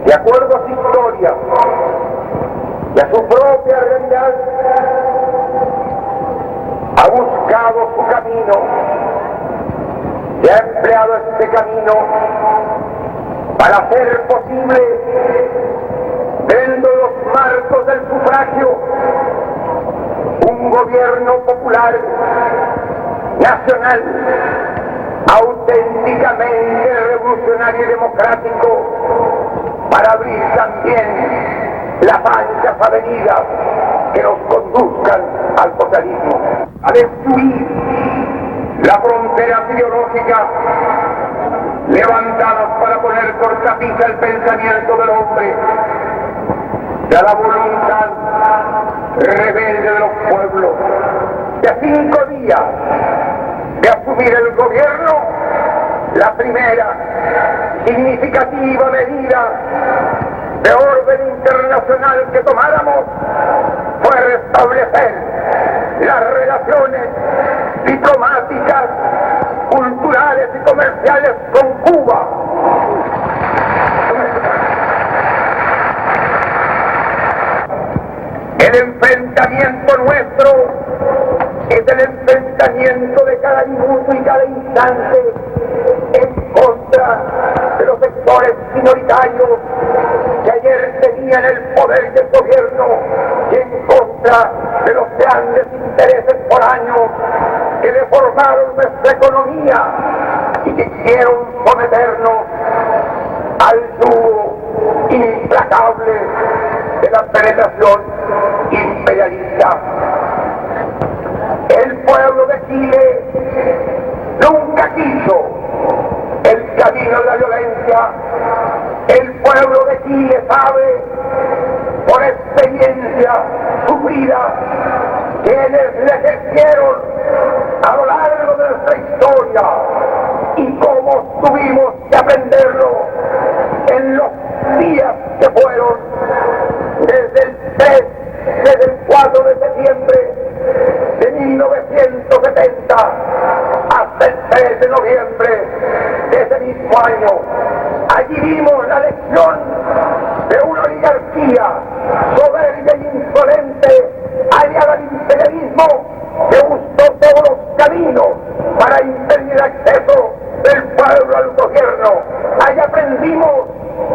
de acuerdo a su historia y a su propia realidad, ha buscado su camino y ha empleado este camino para hacer posible, dentro de los marcos del sufragio, un gobierno popular, nacional, auténticamente revolucionario y democrático, para abrir también las anchas avenidas que nos conduzcan al socialismo, a destruir las fronteras ideológicas levantadas para poner cortapisa el pensamiento del hombre, y a la voluntad rebelde de los pueblos. Y a 5 días de asumir el gobierno, la primera significativa medida de orden internacional que tomáramos fue restablecer las relaciones diplomáticas, culturales y comerciales con Cuba. El enfrentamiento nuestro es el enfrentamiento de cada minuto y cada instante en contra de los sectores minoritarios que ayer tenían el poder del gobierno y en contra de los grandes intereses foráneos que deformaron nuestra economía y que quisieron someternos al yugo implacable de la penetración imperialista. El pueblo de Chile nunca quiso el camino de la violencia. El pueblo de Chile sabe, por experiencia sufrida, quienes le ejercieron a lo largo de nuestra historia y cómo tuvimos que aprenderlo en los días que fueron desde el 4 de septiembre de 1970 hasta el 3 de noviembre de ese mismo año. Allí vimos la lección de una oligarquía soberbia y insolente, aliada al imperialismo, que buscó todos los caminos para impedir el acceso del pueblo al gobierno. Allí aprendimos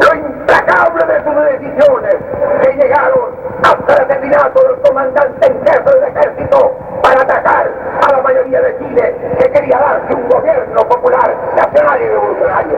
lo implacable de sus decisiones, que llegaron hasta el asesinato del comandante en jefe del ejército para atacar a la mayoría de Chile, que quería darse un gobierno popular, nacional y revolucionario.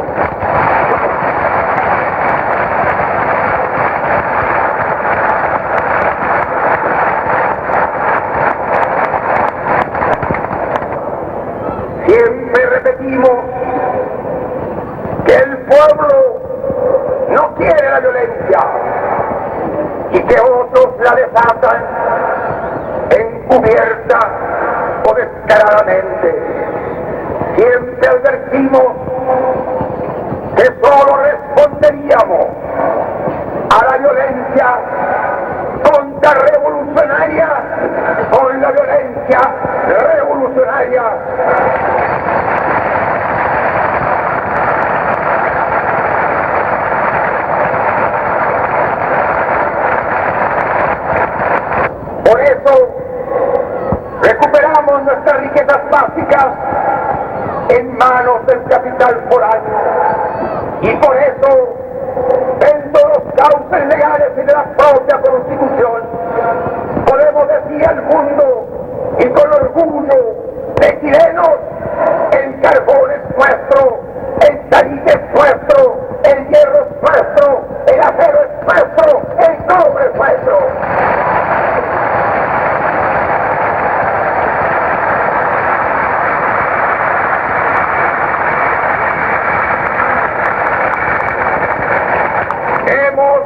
justamente. Siempre advertimos que solo responderíamos a la violencia contrarrevolucionaria con la violencia revolucionaria. Por eso recuperamos nuestras riquezas básicas en manos del capital foráneo, y por eso, en todos los cauces legales y de la propia Constitución, podemos decir al mundo y con orgullo de chilenos: el carbón es nuestro, el tabique es nuestro, el hierro es nuestro, el acero es nuestro, el cobre es nuestro. Hemos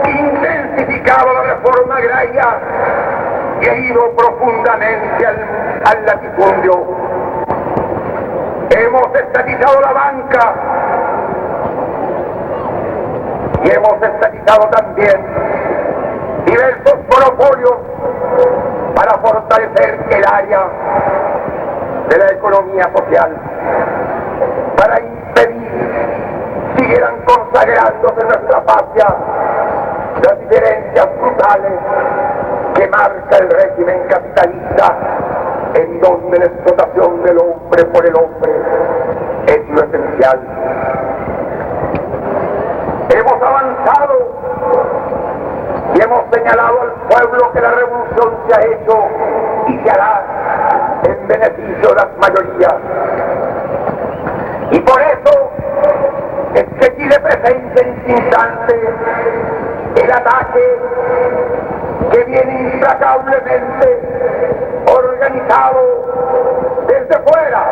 intensificado la reforma agraria y ha ido profundamente al latifundio. Hemos estatizado la banca y hemos estatizado también diversos monopolios para fortalecer el área de la economía social, para impedir siguieran consagrándose en nuestra patria las diferencias brutales que marca el régimen capitalista, en donde la explotación del hombre por el hombre es lo esencial. Hemos avanzado y hemos señalado al pueblo que la revolución se ha hecho y se hará en beneficio de las mayorías. Y por eso es que Chile presenta en este instante el ataque que viene implacablemente organizado desde fuera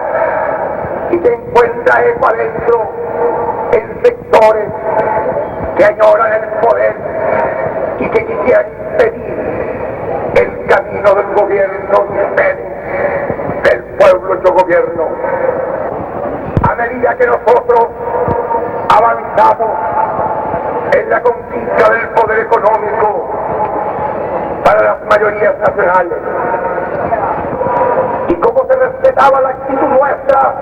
y que encuentra eco adentro en sectores que añoran el poder y que quisieran impedir el camino del gobierno de ustedes, del pueblo hecho gobierno. A medida que nosotros avanzamos en la conquista del poder económico para las mayorías nacionales, y como se respetaba la actitud nuestra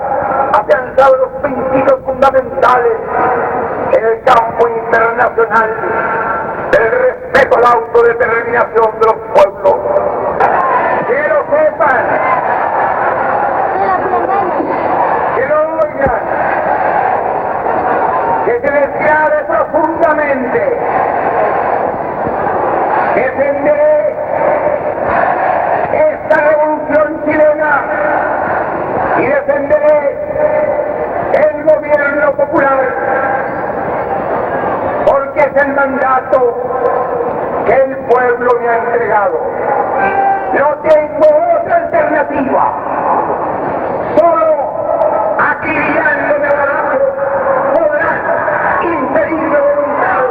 afianzada en los principios fundamentales en el campo internacional del respeto a la autodeterminación de los pueblos. Que lo sepan, que lo oigan, que se les grave profundamente. Defenderé esta revolución chilena y defenderé el gobierno popular, porque es el mandato que el pueblo me ha entregado. No tengo otra alternativa. Solo acribillándome abajo podrán impedir mi voluntad.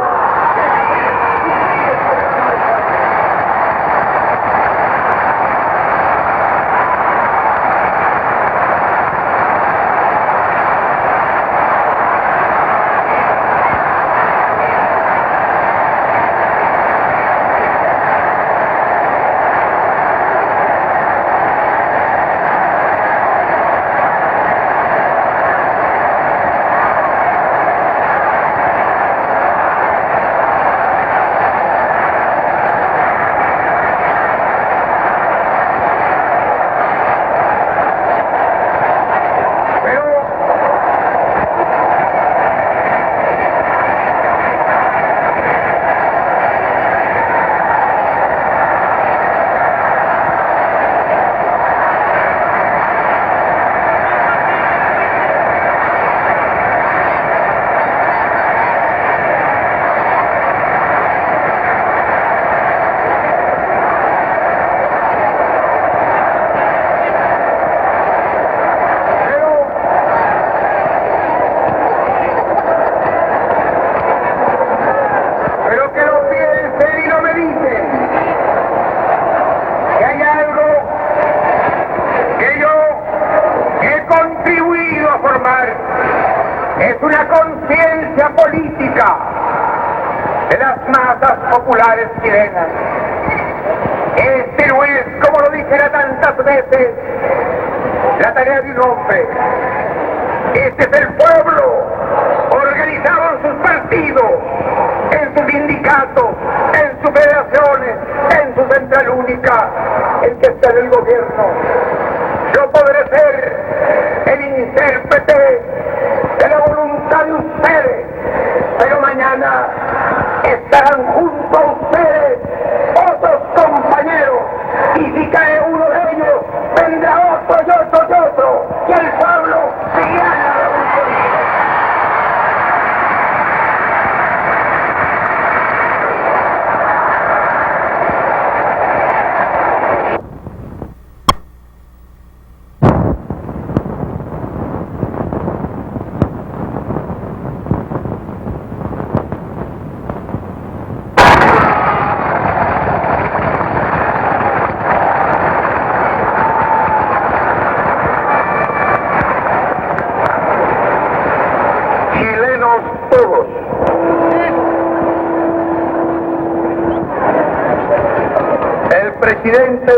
formar es una conciencia política de las masas populares chilenas. Este no es, como lo dijera tantas veces, la tarea de un hombre. Este es el pueblo, organizado en sus partidos, en sus sindicatos, en sus federaciones, en su central única, el que está en el gobierno. Yo podré ser el intérprete de la voluntad de ustedes, pero mañana estarán junto a ustedes otros compañeros, y si cae uno de ellos, vendrá otro y otro y otro, y el pueblo seguirá en la revolución. Todos. El presidente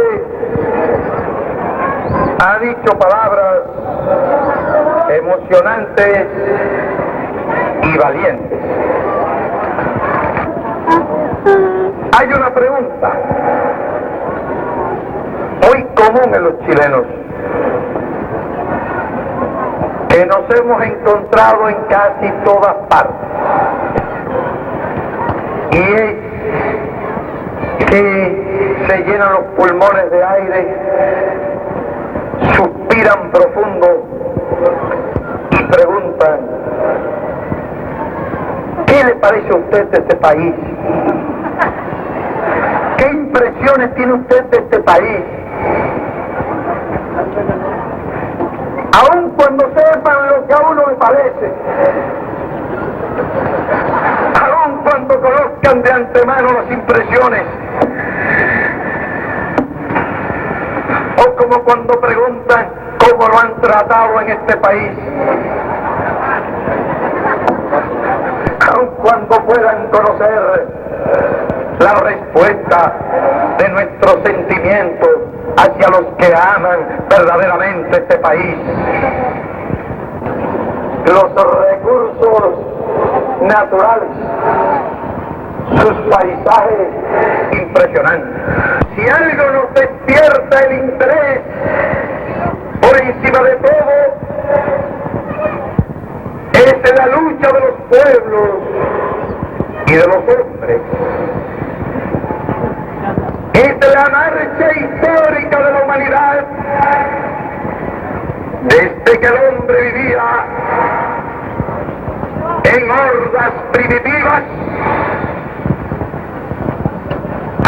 ha dicho palabras emocionantes y valientes. Hay una pregunta muy común en los chilenos, que nos hemos encontrado en casi todas partes, y es que se llenan los pulmones de aire, suspiran profundo y preguntan: ¿qué le parece a usted de este país? ¿Qué impresiones tiene usted de este país? Aun cuando sepan lo que a uno le parece, aun cuando conozcan de antemano las impresiones, o como cuando preguntan cómo lo han tratado en este país, aun cuando puedan conocer la respuesta de nuestros sentimientos hacia los que aman verdaderamente este país. Los recursos naturales, sus paisajes impresionantes. Si algo nos despierta el interés por encima de todo, es la lucha de los pueblos y de los hombres. Es la marcha histórica de la humanidad desde que el hombre vivía en hordas primitivas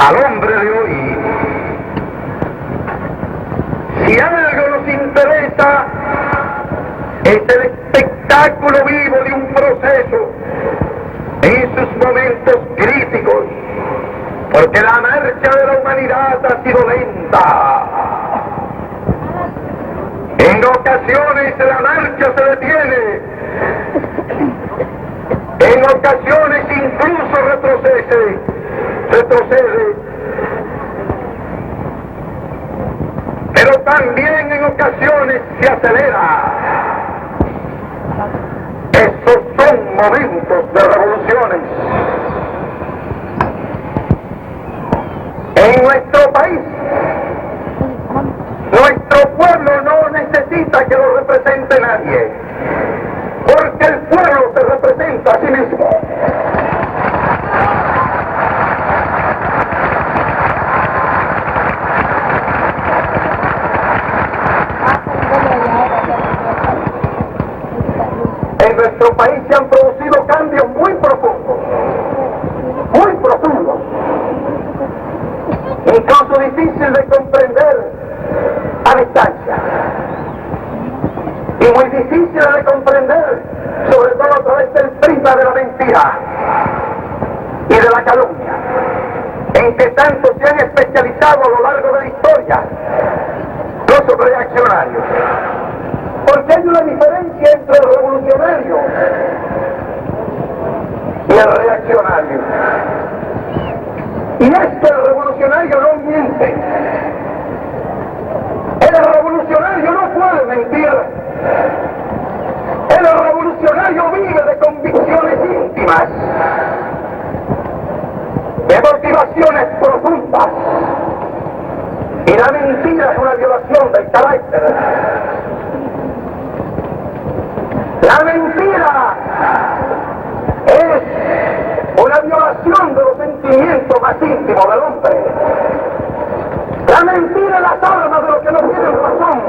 al hombre de hoy. Si algo nos interesa es el espectáculo vivo de un proceso en sus momentos críticos, porque la marcha de la humanidad ha sido lenta. En ocasiones la marcha se detiene, en ocasiones incluso retrocede, pero también en ocasiones se acelera. Estos son momentos de revoluciones. En nuestro país, nuestro pueblo no necesita que lo represente nadie, porque el pueblo se representa a sí mismo. En nuestro país se han producido cambios muy profundos, incluso difícil de comprender a distancia, y muy difícil de comprender, sobre todo a través del prisma de la mentira y de la calumnia, en que tanto se han especializado a lo largo de la historia los reaccionarios. Porque hay una diferencia entre el revolucionario y el reaccionario. Y es que el revolucionario no miente. El revolucionario no puede mentir. El revolucionario vive de convicciones íntimas, de motivaciones profundas. Y la mentira es una violación del carácter. La mentira es una violación de los sentimientos más íntimos del hombre. La mentira es las armas de los que no tienen razón.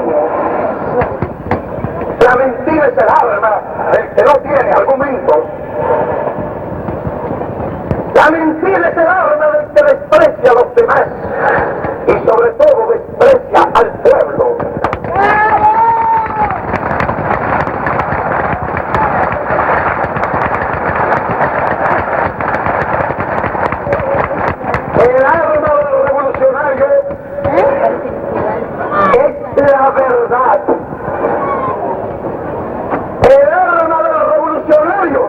La mentira es el arma del que no tiene argumentos. La mentira es el arma del que desprecia a los demás y sobre todo desprecia al pueblo. El arma del revolucionario es la verdad. El arma del revolucionario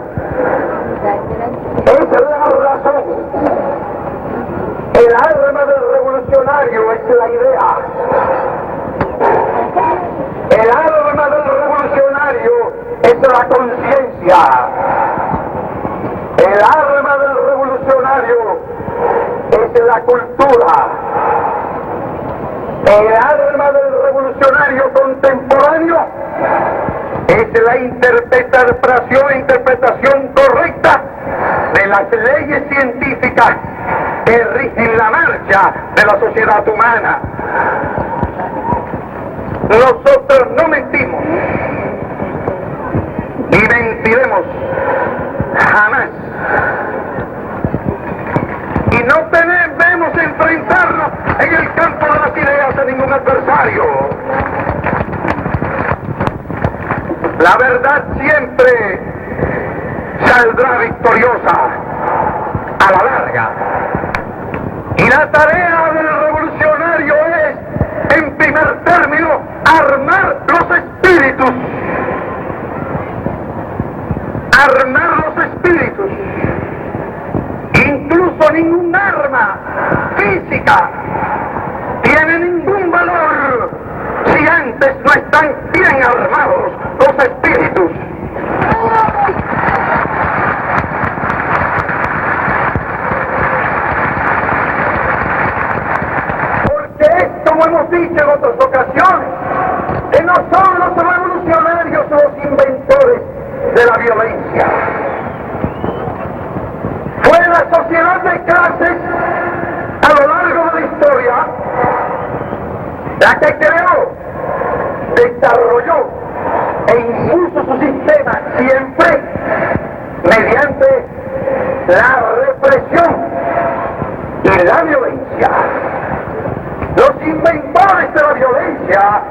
es la razón. El arma del revolucionario es la idea. El arma del revolucionario es la conciencia. El arma del revolucionario es la cultura. El arma del revolucionario contemporáneo es la interpretación correcta de las leyes científicas que rigen la marcha de la sociedad humana. Nosotros no mentimos, ni mentiremos jamás. Y no debemos enfrentarnos en el campo de las ideas a ningún adversario. La verdad siempre saldrá victoriosa a la larga. Y la tarea del revolucionario es, en primer término, armar los espíritus. Armar los espíritus. Incluso ningún arma física tiene ningún valor si antes no están bien armados los espíritus. Porque es como hemos dicho en otras ocasiones, que no son los revolucionarios los inventores de la violencia. Fue la sociedad de clases a lo largo de la historia la que creó, desarrolló e impuso su sistema siempre mediante la represión y la violencia. Los inventores de la violencia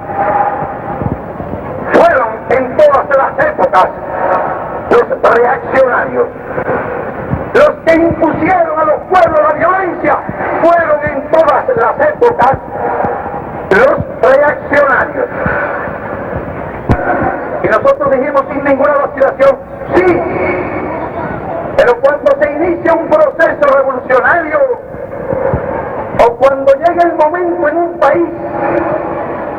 fueron en todas las épocas los reaccionarios. Los que impusieron a los pueblos la violencia fueron en todas las épocas los reaccionarios. Y nosotros dijimos sin ninguna vacilación, sí, pero cuando se inicia un proceso revolucionario o cuando llega el momento en un país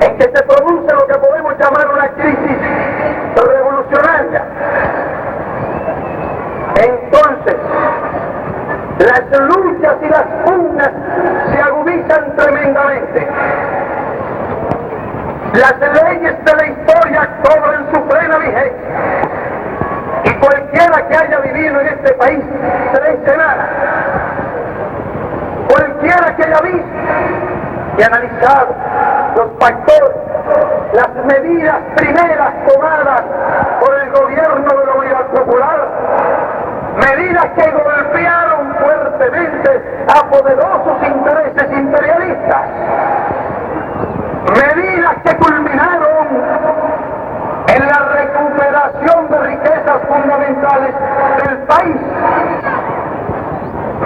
en que se produce lo que podemos llamar una crisis revolucionaria, entonces las luchas y las pugnas se agudizan tremendamente. Las leyes de la historia cobran su plena vigencia. Y cualquiera que haya vivido en este país 3 semanas, cualquiera que haya visto y analizado los factores, las medidas primeras tomadas por el gobierno de la Unidad Popular, medidas que golpearon fuertemente a poderosos intereses imperialistas, medidas que culminaron en la recuperación de riquezas fundamentales del país,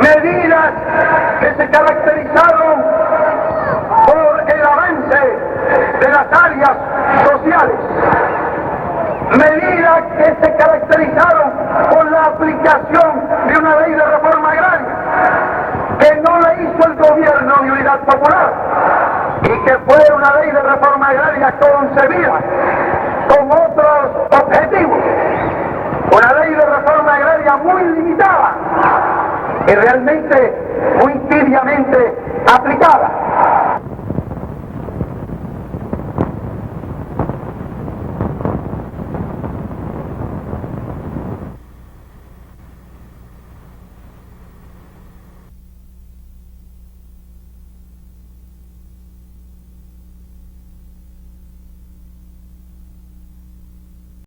medidas que se caracterizaron por el avance de las áreas sociales, medidas que se caracterizaron por la aplicación de una ley de reforma agraria, que no la hizo el gobierno de Unidad Popular, y que fue una ley de reforma agraria concebida con otros objetivos, una ley de reforma agraria muy limitada y realmente muy tibiamente aplicada.